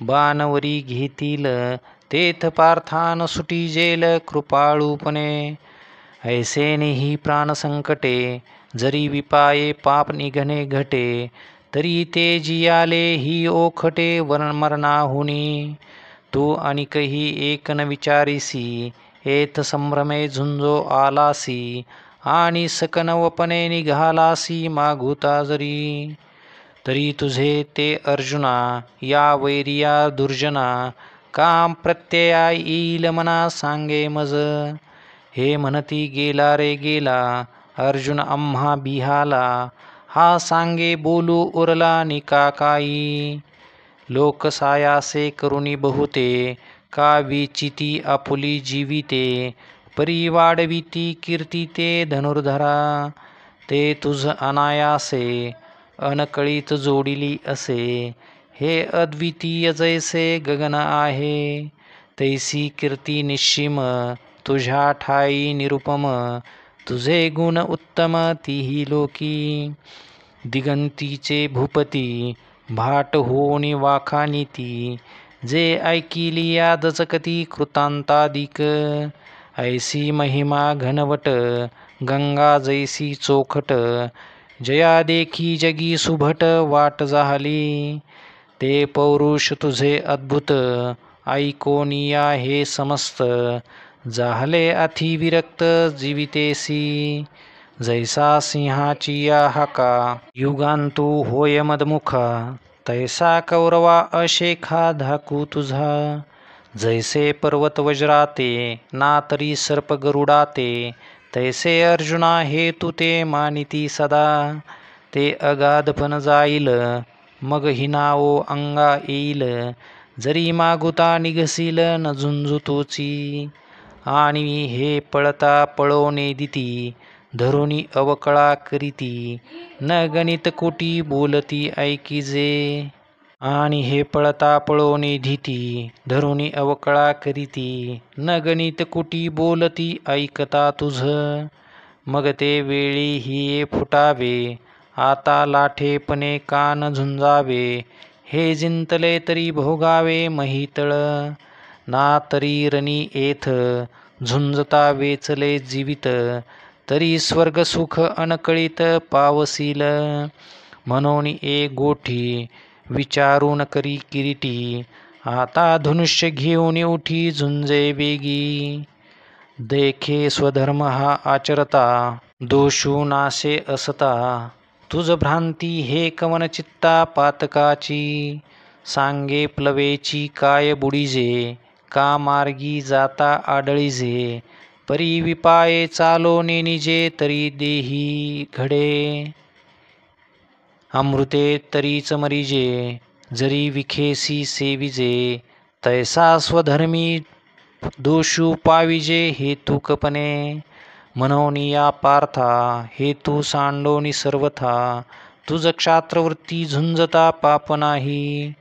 बाणवरी घेतील, तेथ पार्थान सुटीजेल कृपाळूपणे. ऐसेने ही प्राणसंकटे, जरी विपाये पाप निघणे घटे, तरी ते जियाले ही ओखटे मरणाहुनी. तू अनिकही एक न विचारिसी, एथ संभ्रमे झुंजो आलासी, आणि सकनवपणे निघालासी मागुता जरी. तरी तुझे ते अर्जुना, या वैरिया दुर्जना, काम प्रत्यया येईल मना सांगे मज. हे म्हणती गेला रे गेला, अर्जुन आम्हा बिहाला, हा सांगे बोलू उरला निकाकाई. लोक सायासे करुणी बहुते, का विचिती आपुली जीविते, परी वाढविती कीर्ती ते धनुर्धरा. ते तुझ अनायासे, अनकळीत जोडिली असे, हे अद्वितीय जैसे गगन आहे. तैसी कीर्ती निश्चिम, तुझ्या ठाई निरुपम, तुझे गुण उत्तम तीही लोकी. दिगंतीचे भूपती, भाट होनी वाखानीती, जे ऐकिली या दचकती कृतांतादिक. ऐसी महिमा घनवट, गंगा जैसी चोखट, जया देखी जगी सुभट वाट झाली. ते पौरुष तुझे अद्भुत, ऐकोनिया हे समस्त, झाले अति विरक्त जीवितेसी. जैसा सिंहाची या हाका, युगांतू होय मदमुखा, तैसा कौरवा अशेखा धाकू तुझा. जैसे पर्वत वज्राते, ना तरी सर्प गरुडाते, तैसे अर्जुना हे तू ते मानिती सदा. ते अगाधपण जाईल, मग हिनाओ अंगा येईल, जरी मागुता निघसील न झुंजू तोची. आणि हे पळता पळवणे दिती, धरुणी अवकळा करीती, न गणित कोटी बोलती ऐकिजे. आणि हे पळता पळवणे धीती, धरुणी अवकळा करीती, न गणित कुटी बोलती ऐकता तुझ. मग ते वेळी हिये फुटावे, आता लाठेपणे कान झुंजावे, हे जिंतले तरी भोगावे महितळ. ना तरी रणी येथ, झुंजता वेचले जीवित, तरी स्वर्ग सुख अनकळीत पावसील. म्हणून एक गोठी, विचारून करी किरीटी, आता धनुष्य घेऊन उठी झुंजे वेगी. देखे स्वधर्म हा आचरता, दोषू नाशे असता, तुझ भ्रांती हे कवन चित्ता पातकाची. सांगे प्लवेची काय बुडीजे, का मार्गी जाता आडळीजे, परी विपाये चालो निजे तरी देही घडे. अमृते तरीच मरिजे, जरी विखेसी सेविजे, तैसा स्वधर्मी दोषू पाविजे हेतुकपणे. म्हणून या पार्था, हेतू सांडोनी सर्वथा, तुझ क्षात्रवृत्ती झुंजता पाप नाही.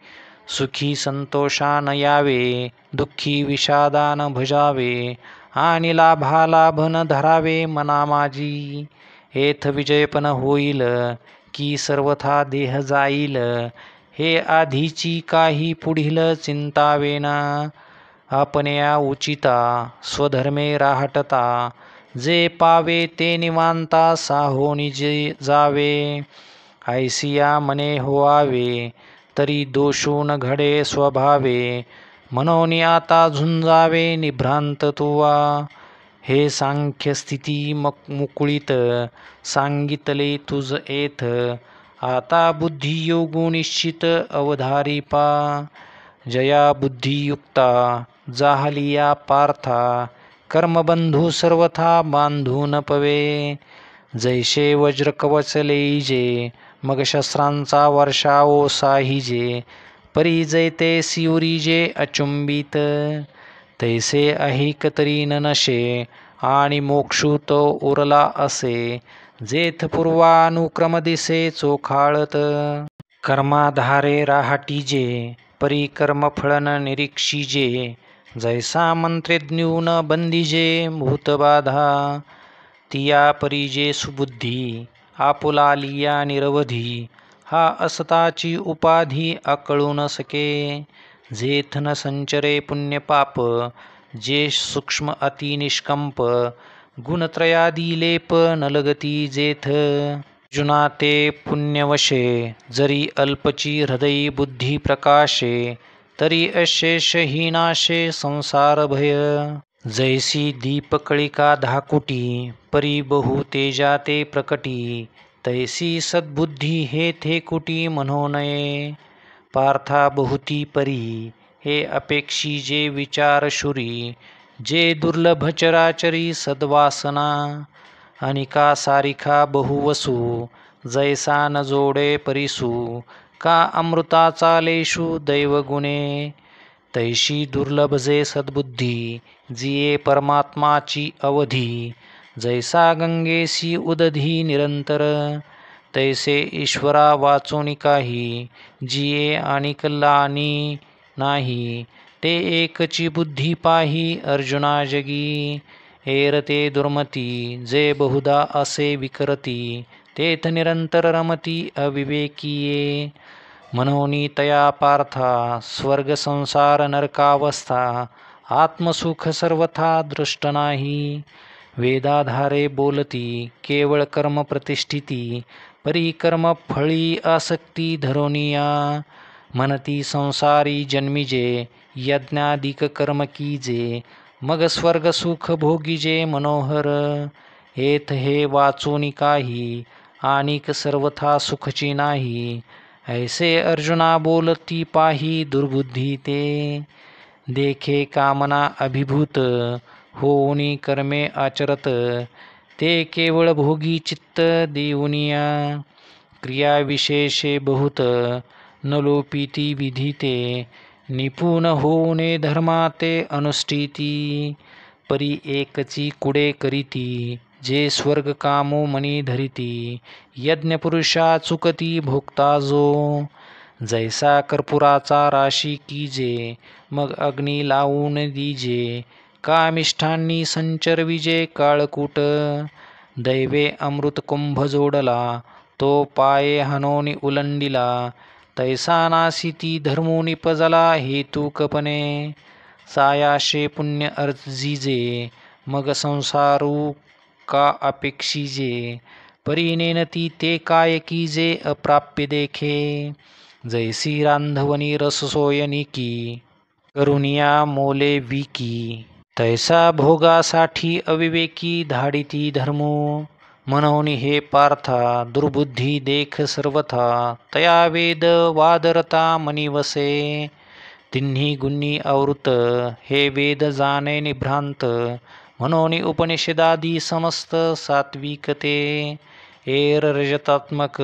सुखी संतोषान यावे, दुःखी विषादान भजावे, आणि लाभा लाभन धरावे मना माझी. येथ विजयपण होईल, की सर्वथा देह जाईल, हे आधीची काही पुढील चिंतावेना. आपण या उचिता, स्वधर्मे राहटता, जे पावे ते निवांता साहोनी जे जावे. ऐसिया मने होवावे तरी दोषून घडे स्वभावे. मनोनी आता झुंजावे निभ्रांत तुवा. हे सांख्य स्थिती मुकुळीत सांगितले तुझ येथ. आता बुद्धियोगू निश्चित अवधारी पा. जया बुद्धियुक्ता जाहलिया पार्था. कर्मबंधू सर्वथा बांधून पवे. जैसे वज्र कवच लेईजे मग शस्त्रांचा वर्षावो साहिजे. परी जैते सियुरीजे अचुंबित. तैसे अहिक तरी न नशे आणि मोक्षू तो उरला असे. जेथ पूर्वानुक्रम दिसे चोखाळत. कर्माधारे राहाटीजे परी कर्मफळन निरीक्षिजे. जैसा मंत्रेज्ञून बंदिजे भूतबाधा. तिया परिजे सुबुद्धी आपुलालिया निरवधी. हा असताची उपाधी अकळू न सके. जेथ न संचरे पुण्यपाप जे सूक्ष्म अति निष्कंप. गुणत्रयादी लेप न लगती जेथ. अर्जुना ते पुण्यवशे जरी अल्पची हृदयी बुद्धी प्रकाशे. तरी अशेष ही नाशे संसार भय. जैसी दीपकळिका धाकुटी परी बहु तेजा ते प्रकटी. तैसी सद्बुद्धी हे थे कुटी म्हणो नये. पार्था बहुती परी हे अपेक्षी जे विचारशुरी. जे दुर्लभ चराचरी सद्वासना. अनिका सारिखा बहुवसू जैसा न जोडे परिसू. का अमृताचा लेशू दैवगुणे. तैशी दुर्लभ जे सद्बुद्धी जिये परमात्माची अवधी. जैसा गंगेसी उदधी निरंतर. तैसे ईश्वरा वाचून काही जिये आणि कल्याणी नाही. ते एकची बुद्धी पाही अर्जुना जगी. एरते दुर्मती जे बहुधा असे विकरती. तेथ निरंतर रमती अविवेकीये. मनोनी तया पार्था स्वर्ग संसार नरकावस्था. आत्मसुख सर्वथा दृष्ट नाही. वेदाधारे बोलती केवळ कर्म प्रतिष्ठिती. परी कर्म फळी आसक्ती धरोनिया. म्हणती संसारी जन्मिजे यज्ञादिक कर्म कीजे. मग स्वर्ग सुख भोगीजे मनोहर. येथ हे वाचून काही आणिक सर्वथा सुखची नाही. ऐसे अर्जुना बोलती पाही दुर्बुद्धी ते. देखे कामना अभिभूत होऊनी कर्मे आचरत. ते केवळ भोगी चित्त देऊनिया. क्रिया विशेषे बहुत न लोपिती विधिते. निपुण होऊने धर्मा ते अनुष्ठिती. परी एकची कुडे करीती जे स्वर्ग कामो मनी धरिती. यज्ञ पुरुषा चुकती भोगता जो. जैसा कर्पुराचा राशी कीजे मग अग्नी लावून दीजे. कामिष्ठांनी संचरविजे काळकूट. दैवे अमृत कुंभ जोडला तो पाये हनोनी उलंडिला. तैसा नासिती धर्मो निपजला हेतुकपणे. सायाशे पुण्य अर्जिजे मग संसारू का अपेक्षिजे. परी नेनती ते काय कीजे अप्राप्य देखे. जैसी रांधवनी रससोयनी की करुनिया मोले विकी. तैसा भोगासाठी अविवेकी धाडिती धर्मो. मनोनी हे पार्था दुर्बुद्धी देख सर्वथा. तया वेद वादरता मनिवसे. तिन्ही गुणी आवृत हे वेद जाणे निभ्रांत. मनोनी उपनिषदादी समस्त सात्विकते. एर रजतात्मक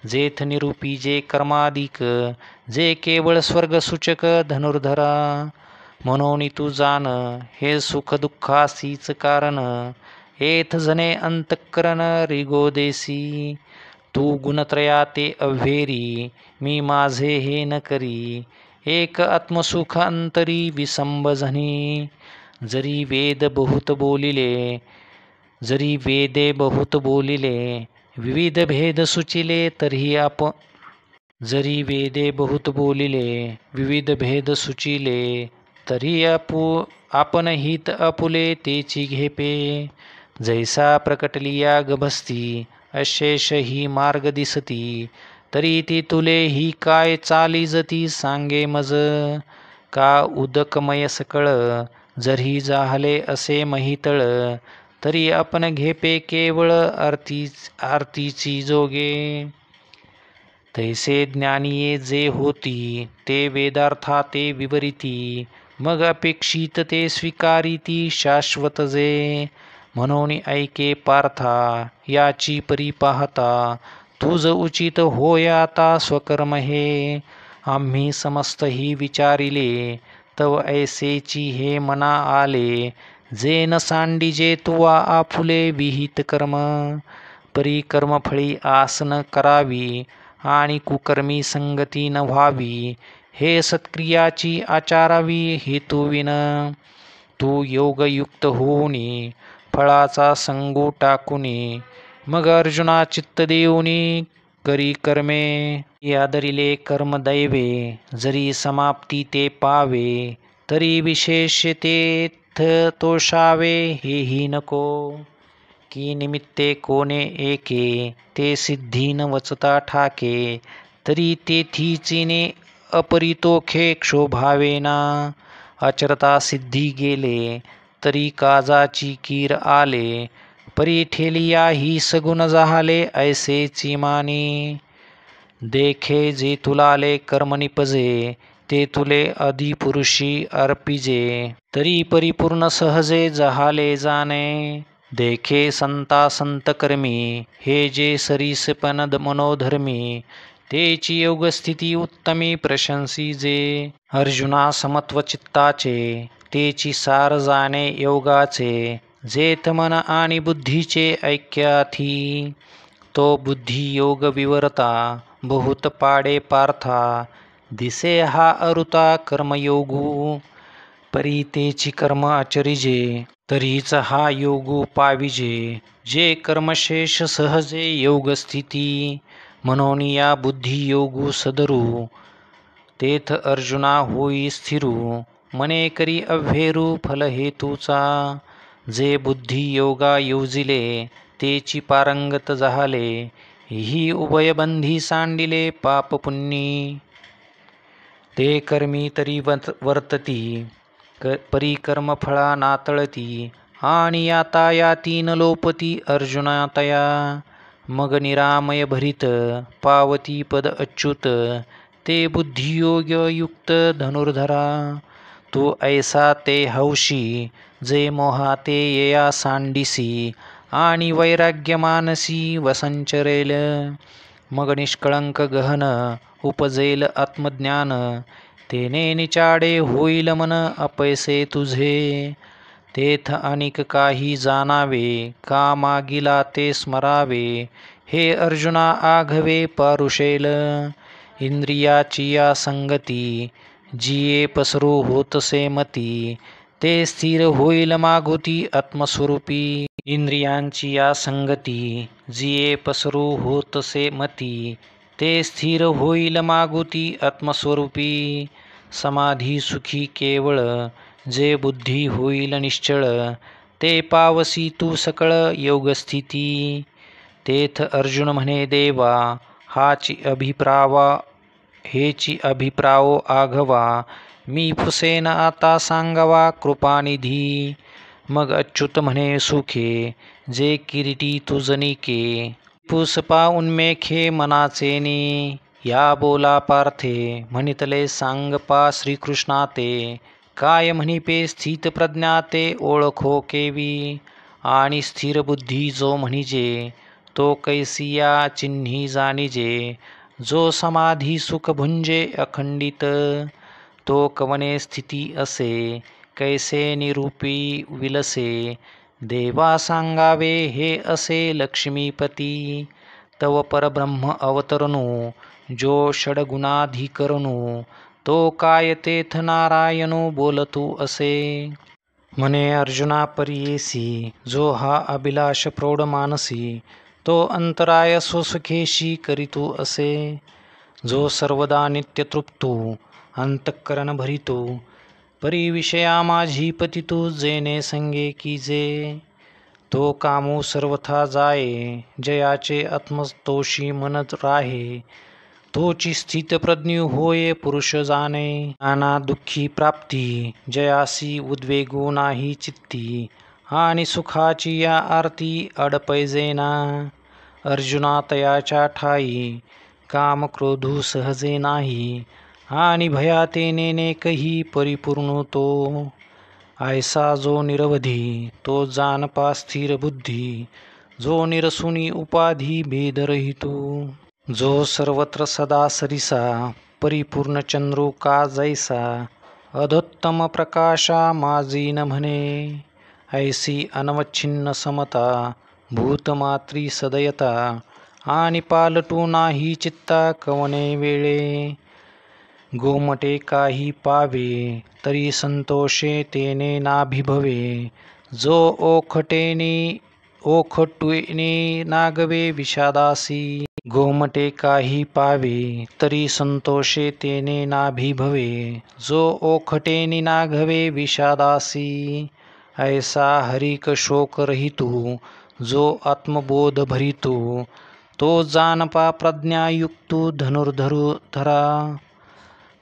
जेथ निरूपी कर्मादिक. जे केवळ स्वर्गसूचक धनुर्धरा. मनोनी तू जाण हे सुख दुःखासीच कारण. येथ जने अंतःकरण रिगोदेसी. तू गुणत्रया ते अव्हेरी मी माझे हे न करी. एक आत्मसुख अंतरी विसंबझनी. जरी वेद बहुत बोलिले जरी वेदे बहुत बोलिले. विविध भेद सुचिले तरी जरी वेदे बहुत बोलिले विविध भेद सुचिले. तरी आपण हित आपुले तेची घेपे. जैसा प्रकटलिया गभस्ती अशेष ही मार्ग दिसती, तरी ती तुले ही काय चाली जती सांगे मज. का उदकमय सकळ जरी जाहले असे महितळ, तरी आपण घेपे केवळ आरतीची जोगे. तैसे ज्ञानिये जे होती ते वेदार्था ते विवरिती, मग अपेक्षित ते स्वीकारिती शाश्वत जे. म्हणून ऐके पार्था याची परी पाहता, तुझ उचित होय आता स्वकर्म हे. आम्ही समस्त ही विचारिले, तव ऐसेची हे मना आले, जे न सांडिजे तुवा आपुले विहित कर्म. परी कर्मफळी आस न करावी, आणि कुकर्मी संगती न व्हावी, हे सत्क्रियाची आचारावी हेतुविन. तू योगयुक्त होऊनी फळाचा संगू टाकुनी, मग अर्जुना चित्त देऊनी करी कर्मे. यादरिले कर्म दैवे जरी समाप्ती ते पावे, तरी विशेष तेथ तोषावे हेही नको. की निमित्ते कोणे एके ते सिद्धी न वचता ठाके, तरी तेथीचिने अपरितोखे क्षोभावेना. आचरता सिद्धी गेले तरी काजाची कीर आले, परी ठेलिया ही सगुण झाले ऐसेची मानी. देखे जे तुलाले कर्म निपजे, ते तुले अधिपुरुषी अर्पिजे, तरी परिपूर्ण सहजे जहाले जाणे. देखे संता संतकर्मी हे जे सरीसपण मनोधर्मी, तेची योगस्थिती उत्तमी प्रशंसी जे. अर्जुना समत्व चित्ताचे तेची सार जाणे योगाचे, जेथ मन आणि बुद्धीचे ऐक्याथी. तो बुद्धी योग विवरता बहुत पाडे पार्था, दिसे हा अरुता कर्मयोगू. परी तेची कर्म आचरिजे, तरीच हा योगू पाविजे, जे कर्मशेष सहजे योगस्थिती. म्हणून या बुद्धियोगू सदरू, तेथ अर्जुना होई स्थिरू, मने करी अव्हेरू फल हेतूचा. जे बुद्धियोगा योजिले तेची पारंगत झाले, ही उभयबंधी सांडिले पाप पुण्यी. ते कर्मी तरी वर्तती, परी कर्मफळा नातळती, आणि आता याती न लोपती अर्जुना तया. मग निरामय भरित पावती पद अच्युत, ते बुद्धियोग युक्त धनुर्धरा. तू ऐसा ते हौशी जे मोहाते येया सांडिसी, आणि वैराग्य मानसी वसंचरेल. मग निष्कळंक गहन उपजेल आत्मज्ञान, तेने निचाडे होईल मन अपैसे तुझे. तेथ अनिक काही जाणावे, का मागिला ते स्मरावे, हे अर्जुना आघवे पारुशेल. इंद्रियाची या संगती जिये पसरू होतसे मती, ते स्थिर होईल मागुती आत्मस्वरूपी. इंद्रियांची या संगती जिये पसरू होतसे मती, ते स्थिर होईल मागुती आत्मस्वरूपी. समाधी सुखी केवळ जे बुद्धी होईल निश्चळ, ते पावसी तू सकळ योगस्थिती. तेथ अर्जुन म्हणे देवा, हेची अभिप्रावो आघवा, मी फुसेन आता सांगावा कृपानिधी. मग अच्युत म्हणे सुखे जे किरीटी तुजनिके, पुसपा उन्मेखे मनाचेनी. या बोला पार्थे म्हणितले सांगपा श्रीकृष्णा ते, काय म्हणिपे स्थित प्रज्ञा ते ओळखो केवी. आणि स्थिर बुद्धी जो म्हणिजे, तो कैसिया चिन्ही जाणिजे, जो समाधी सुख भुंजे अखंडित. तो कवने स्थिती असे, कैसे निरूपी विलसे, देवा सांगावे हे असे लक्ष्मीपती. तव परब्रह्म अवतरणू, जो षडगुणाधिकरणू, तो काय तेथ नारायणू बोलतू असे. म्हणे अर्जुना परीयेसी, जो हा अभिलाष प्रौढ मानसी, तो अंतराय स्वसुखेशी करीतू असे. जो सर्वदा नित्य तृप्तू अंतःकरण भरितू, परी विषया माझी पतितू जेने संगे कीजे. तो कामू सर्वथा जाये, जयाचे आत्मतोषी मन राहे. तोची स्थित प्रज्ञ होय पुरुष जाणे. नाना दुःखी प्राप्ती, जयासी उद्वेगू नाही चित्ती. आणि सुखाची या आरती अडपैजेना. अर्जुना तयाच्या ठाई, काम क्रोधू सहजे नाही. आणि भयाते नेने कही परिपूर्ण तो. ऐसा जो निरवधी, तो जानपा स्थिर बुद्धी. जो निरसुनी उपाधी भेदरहितो. जो सर्वत्र सदा सरिसा, परिपूर्ण चंद्रू का जैसा. अधोत्तम प्रकाशा माझी न म्हणे. ऐसी अनवच्छिन्न समता, भूतमात्री सदयता. आणि पालटू नाही चित्ता कवने वेळे. गोमटे काही पावे, तरी संतोषे तेने नाभिभवे. जो ओखटुने नागवे विषादासी. गोमटे काही पावे, तरी संतोषे तेने नाभिभवे. जो ओखटेने नागवे विषादासी. ऐसा हरिक शोक रहितू, जो आत्मबोध भरितू. तो जानपा प्रज्ञायुक्तू धनुर्धरा.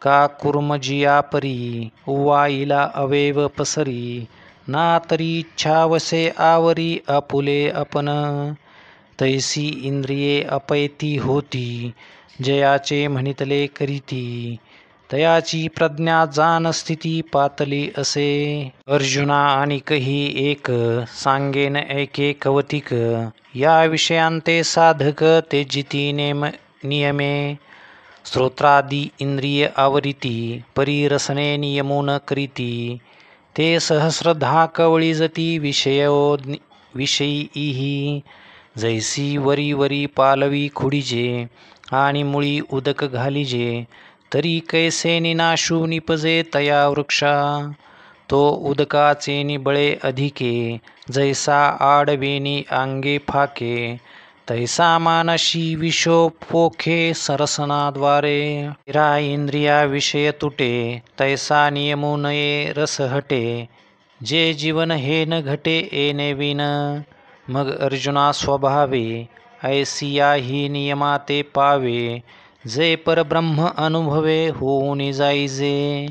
का कुर्मजिया परी, उवाईला अवेव पसरी. ना तरी इच्छावसे आवरी आपुले अपन. तैसी इंद्रिये अपैती होती, जयाचे म्हणितले करीती. तयाची प्रज्ञा जान स्थिती पातली असे. अर्जुना आणि कही एक, सांगेन ऐके कवतिक. या विषयांते साधक ते जिती नियमे. स्तोत्रादी इंद्रिय आवरिती, परिरसने नियमून करीती. ते सहस्रधा कवळी जती विषयीही. जैसी वरी वरी पालवी खुडीजे, आणि मुळी उदक घालिजे. तरी कैसे निनाशू निपजे तया वृक्षा. तो उदकाचे निबळे अधिके, जैसा आडवेनी आंगे फाके. तैसा मानशी विषो पोखे सरसनाद्वारे. स्थिरा इंद्रिया विषय तुटे, तैसा नियमू नये रस हटे. जे जीवन हे न घटे येणे विन. मग अर्जुना स्वभावे, ऐसिया ही नियमा ते पावे. जे परब्रह्म अनुभवे होऊन जाईजे.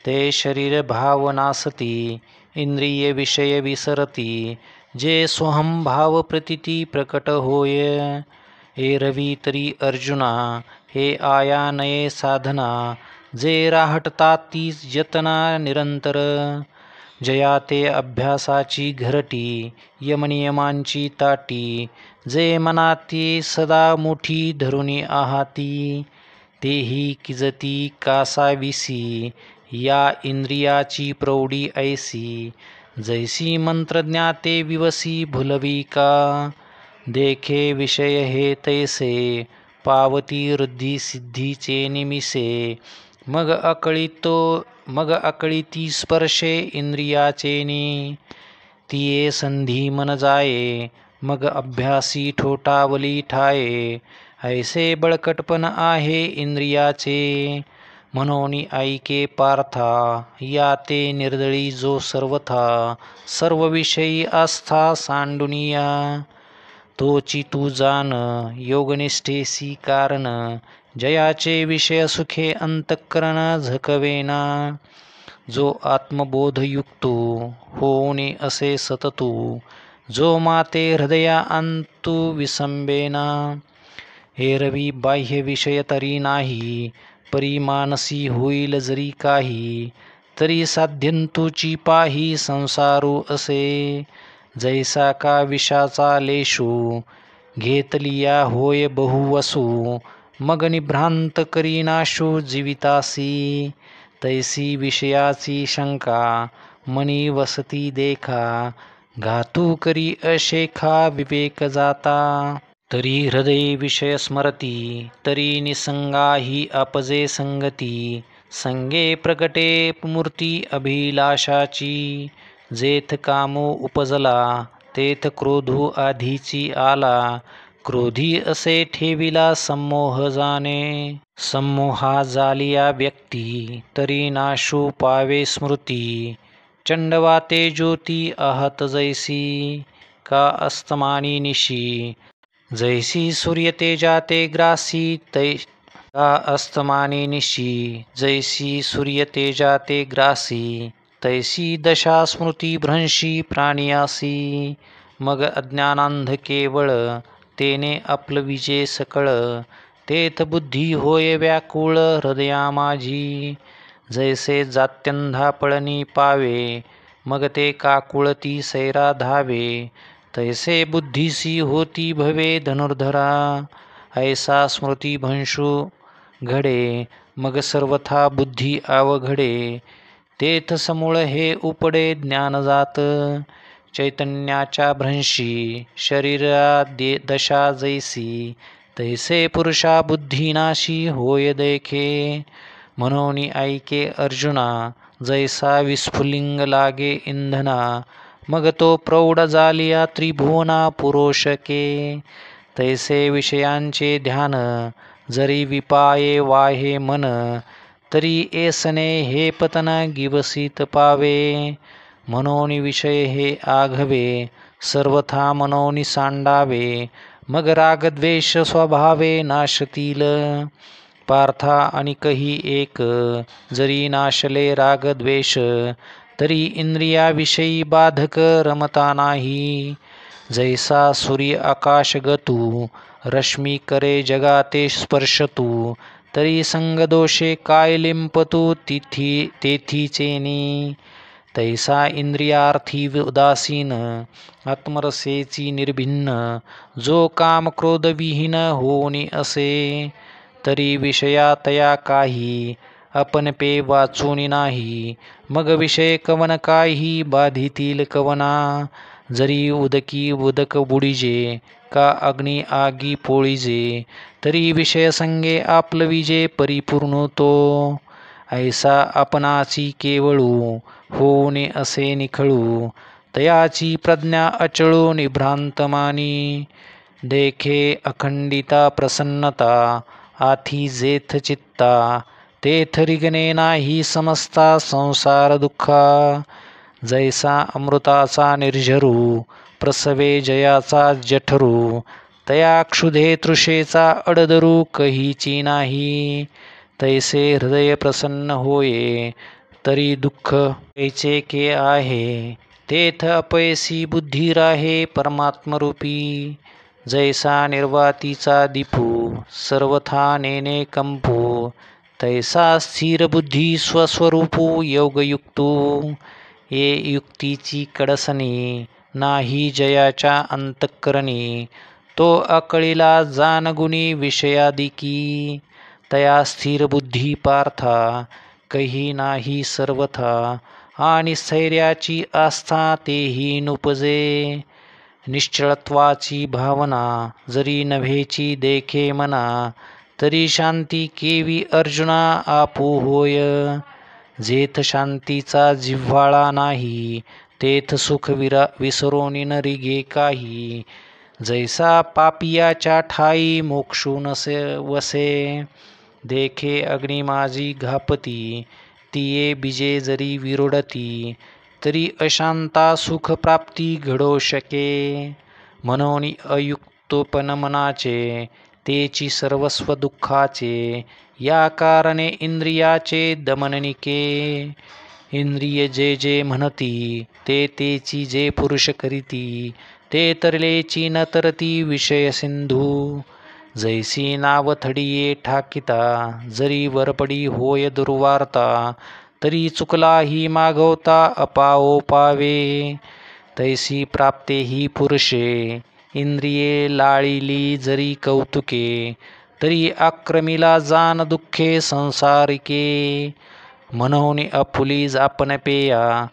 ते शरीर भावनासती, इंद्रिय विषय विसरती. जे स्वहं भाव प्रतीती प्रकट होय. एरवी तरी अर्जुना, हे आया नये साधना. जे राहटता तीच यतना निरंतर. जया ते अभ्यासाची घरटी, यमनियमांची ताटी. जे मनाती सदा मुठी धरुनी आहाती. तेही किजती कासाविसी, या इंद्रियाची प्रौढी ऐसी. जैसी मंत्रज्ञाते विवसी भुलवी का. देखे विषय हे तैसे, पावती वृद्धी सिद्धीचे निमिसे. मग अकळीती स्पर्शे इंद्रियाचेनी. तिये संधी मन जाये, मग अभ्यासी ठोठावली ठाये. ऐसे बळकटपण आहे इंद्रियाचे. म्हणून ऐके पार्था, या ते निर्दळी जो सर्वथा. सर्व विषयी आस्था सांडुनिया. तोची तू जाण, योगनिष्ठेसी कारण. जयाचे विषय सुखे अंतःकरण झकवेना. जो आत्मबोधयुक्तो, होऊन असे सततू. जो माते हृदया अंतु विसंबेना. एरवी बाह्य विषय तरी नाही, परी मानसी होईल जरी काही. तरी साध्यंतुची पाही संसारू असे. जैसा का विषाचा लेशू, घेतलिया होय बहुवसू. मग निभ्रांत करी नाशू जीवितासी. तैसी विषयाची शंका, मनी वसती देखा. घातू करी अशेखा विवेक जाता. तरी हृदय विषय स्मरती, तरी निसंगा ही आपजे संगती. संगे प्रकटे मूर्ती अभिलाषाची. जेथ कामो उपजला, तेथ क्रोधू आधीची आला. क्रोधी असे ठेविला संमोह जाणे. संमोहा जालिया व्यक्ती, तरी नाशू पावे स्मृती. चंडवाते ज्योती आहत जैसी. का अस्तमानी निशी. जैसी सूर्य तेजा ते ग्रासी का अस्तमानी निशी. जैसी सूर्य तेजा ते ग्रासी. तैसी दशा स्मृती भ्रंशी प्राणियासी. मग अज्ञानांध केवळ तेने आपलविजे सकळ. तेथ बुद्धी होय व्याकुळ हृदया माझी. जैसे जात्यंधा पळणी पावे मग ते काकुळती सैरा धावे. तैसे बुद्धीसी होती भवे धनुर्धरा. ऐसा स्मृती भंशू घडे मग सर्वथा बुद्धी अवघडे. तेथ समूळ हे उपडे ज्ञानजात. चैतन्याच्या भ्रंशी शरीरा दशा जैसी. तैसे पुरुषा बुद्धीनाशी होय देखे. म्हणून ऐके अर्जुना जैसा विस्फुलिंग लागे इंधना. मग तो प्रौढ जालिया त्रिभुवना पुरोषके. तैसे विषयांचे ध्यान जरी विपाये वाहे मन. तरी ऐसने हे पतन गिवसित पावे. म्हणून विषय हे आघवे सर्वथा मनोनी सांडावे. मग रागद्वेष स्वभावे नाशतील. पार्था अनिकही एक जरी नाशले रागद्वेष. तरी इंद्रियाविषयी बाधक रमता नाही. जैसा सूर्य आकाशगतू रश्मी करे जगाते स्पर्शतू. तरी संगदोषे काय लिंपतू तेथीचेनी. तैसा इंद्रियार्थी उदासीन आत्मरसेची निर्भिन्न. जो काम क्रोध विहीन होनी असे. तरी विषया तया काही आपण पे वाचून नाही. मग विषय कवन काही बाधितील कवना. जरी उदकी उदक बुडिजे का अग्नी आगी पोळीजे. तरी विषय संगे आपलविजे परिपूर्ण तो. ऐसा आपणाची केवळू होऊने असे निखळू. तयाची प्रज्ञा अचळू निभ्रांत मानी. देखे अखंडिता प्रसन्नता आथी जेथ चित्ता. तेथ रिगणे नाही समजता संसार दुःखा. जैसा अमृताचा निर्झरू प्रसवे जयाचा जठरू. तया क्षुधे तृषेचा अडदरू कहीची नाही. तैसे हृदय प्रसन्न होये तरी दुःख कैचे के आहे. तेथ अपयसी बुद्धी राहे परमात्मरूपी. जैसा निर्वातीचा दीपू सर्वथा नेने कंपू. तैसा स्थिर बुद्धी स्वस्वरूपू योगयुक्तू. ये युक्तीची कडसणी नाही जयाच्या अंतःकरणी. तो अकळीला जानगुणी विषयादिकी. तया स्थिर बुद्धी पार्था कही नाही सर्वथा. आणि स्थैर्याची आस्था तेही नुपजे. निश्चळत्वाची भावना जरी नभेची देखे मना. तरी शांती केवी अर्जुना आपू होय. जेथ शांतीचा जिव्हाळा नाही तेथ सुख विसरोनी न रिगे काही. जैसा पापियाच्या ठाई मोक्षू नसे वसे. देखे अग्नी माझी घापती तिये बीजे जरी विरोडती. तरी अशांता सुख प्राप्ती घडो शके. म्हणून अयुक्तोपन मनाचे तेची सर्वस्व दुःखाचे. या कारणे इंद्रियाचे दमननिके. इंद्रिय जे जे म्हणती ते तेची जे पुरुष करीती. ते तरलेची न तरती विषय सिंधू. जैसी नावथडिये ठाकिता जरी वरपडी होय दुर्वार्ता. तरी चुकलाही मागवता अपाओ पावे. तैसी प्राप्ते ही पुरुषे इंद्रिये लाळिली जरी कौतुके. तरी आक्रमिला जान दुःखे संसारिके. म्हणून आपुली आपण पेया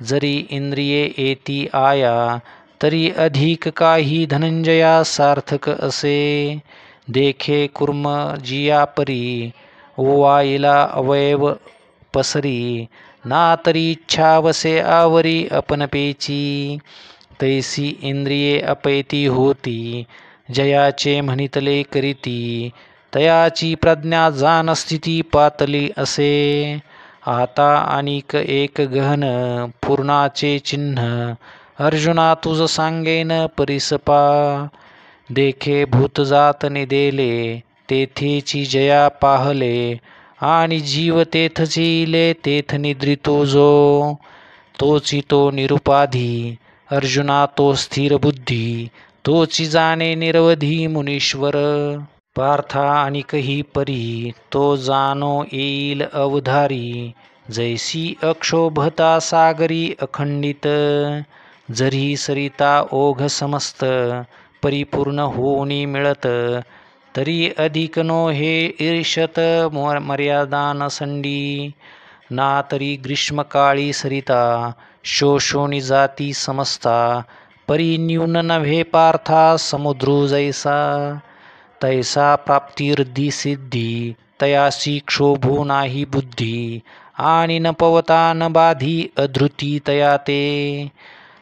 जरी इंद्रिये येती आया. तरी अधिक काही धनंजया सार्थक असे. देखे कुर्म जिया परी ओवाईला अवयव पसरी. ना तरी इच्छा वसे आवरी आपण पेची. तैसी इंद्रिये अपैती होती जयाचे म्हणितले करीती. तयाची प्रज्ञा जान स्थिती पातली असे. आता अनिक एक गहन पूर्णाचे चिन्ह अर्जुना तुझ सांगेन परिसपा, देखे भूतजात निदेले, तेथेची जया पाहले, आणि जीव तेथची इले, तेथ निद्रितो जो, तोची तो निरुपाधी, अर्जुना तो स्थिर बुद्धी, तोची जाणे निरवधी मुनीश्वर. पार्था अनिकही परी, तो जाणो येईल अवधारी, जैसी अक्षोभता सागरी अखंडित, जरी सरिता ओघ समस्त, परिपूर्ण होऊनी मिळत, तरी अधिक नो हे ईर्षत मर्यादा नसंडी, ना तरी ग्रीष्मकाळी सरिता, शोषोणी जाती समस्ता, परी न्यून नव्हे पार्था समुद्रू जैसा, तैसा प्राप्तिर्दी सिद्धी, तयासी क्षोभो नाही बुद्धी, आणि न पवता न बाधी अधृती तया ते,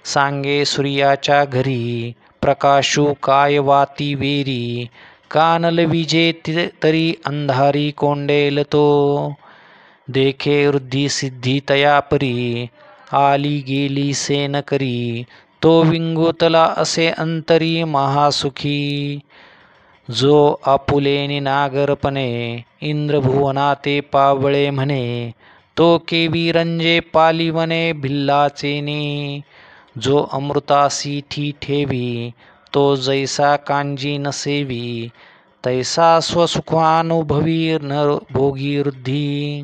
सांगे सूर्याच्या घरी, प्रकाशू काय वाती वेरी, कानल विजे तरी अंधारी कोंडेल तो, देखे वृद्धी सिद्धी तया परी, आली गेली सेन करी, तो विंगुतला असे अंतरी महासुखी, जो आपुलेनी नागरपणे, इंद्रभुवना ते पावळे म्हणे, तो केवी रंजे पालिवने भिल्लाचेनी, जो अमृतासी ठी ठेवी, तो जैसा कांजी नसेवी, तैसा स्वसुखानुभवी न भोगी वृद्धी.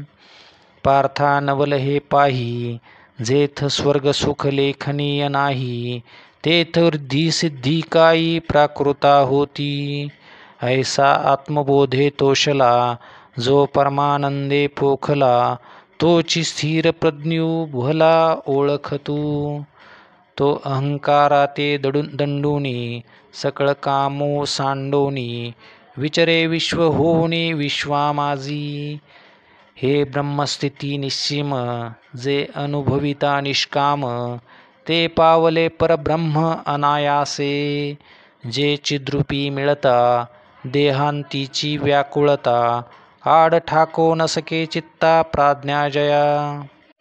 पार्था नवल हे पाही, जेथ स्वर्ग सुख लेखनीय नाही, तेथ वृद्धी सिद्धी काही प्राकृता होती, ऐसा आत्मबोधे तोषला, जो परमानंदे पोखला, तोची स्थिर प्रज्ञू भला ओळखतू, तो अहंकारा ते दंडुनी, सकळ कामो सांडोनी, विचरे विश्व होऊनी विश्वामाजी, हे ब्रह्मस्थिती निश्चिम, जे अनुभविता निष्काम, ते पावले परब्रह्म अनायासे, जे चिद्रूपी मिळता, देहांतीची व्याकुळता, आड ठाको न सके चित्ता प्राज्ञाजया,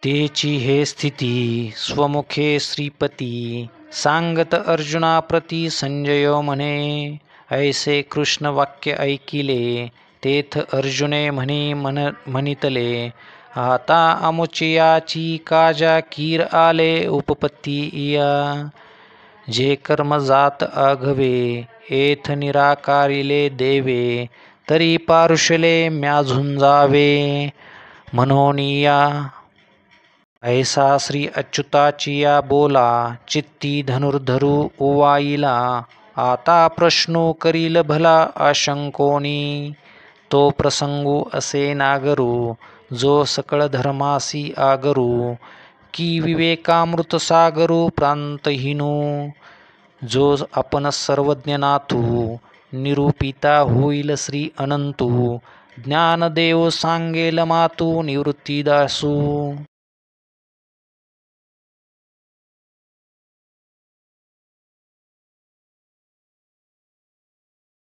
तेची हे स्थिती स्वमुखे श्रीपती, सांगत अर्जुना प्रती संजय म्हणे, ऐसे कृष्ण वाक्य ऐकिले, तेथ अर्जुने म्हणितले, आता अमुचियाची काजा कीर आले उपपत्ती इया, जे कर्म जात आघवे, एथ निराकारिले देवे, तरी पारुषले म्या झुंजावे मनोनिया, ऐसा श्री अच्युताचिया बोला, चित्ती धनुर्धरू उवाईला, आता प्रश्नो करील भला आशंकोनी, तो प्रसंगू असे नागरू, जो सकळ धर्मासी आगरू, की विवेकामृत सागरू प्रांतहीनू, जो आपण सर्वज्ञनाथू, निरूपिता होईल श्री अनंतू, ज्ञानदेव सांगेल मातू निवृत्तीदासू.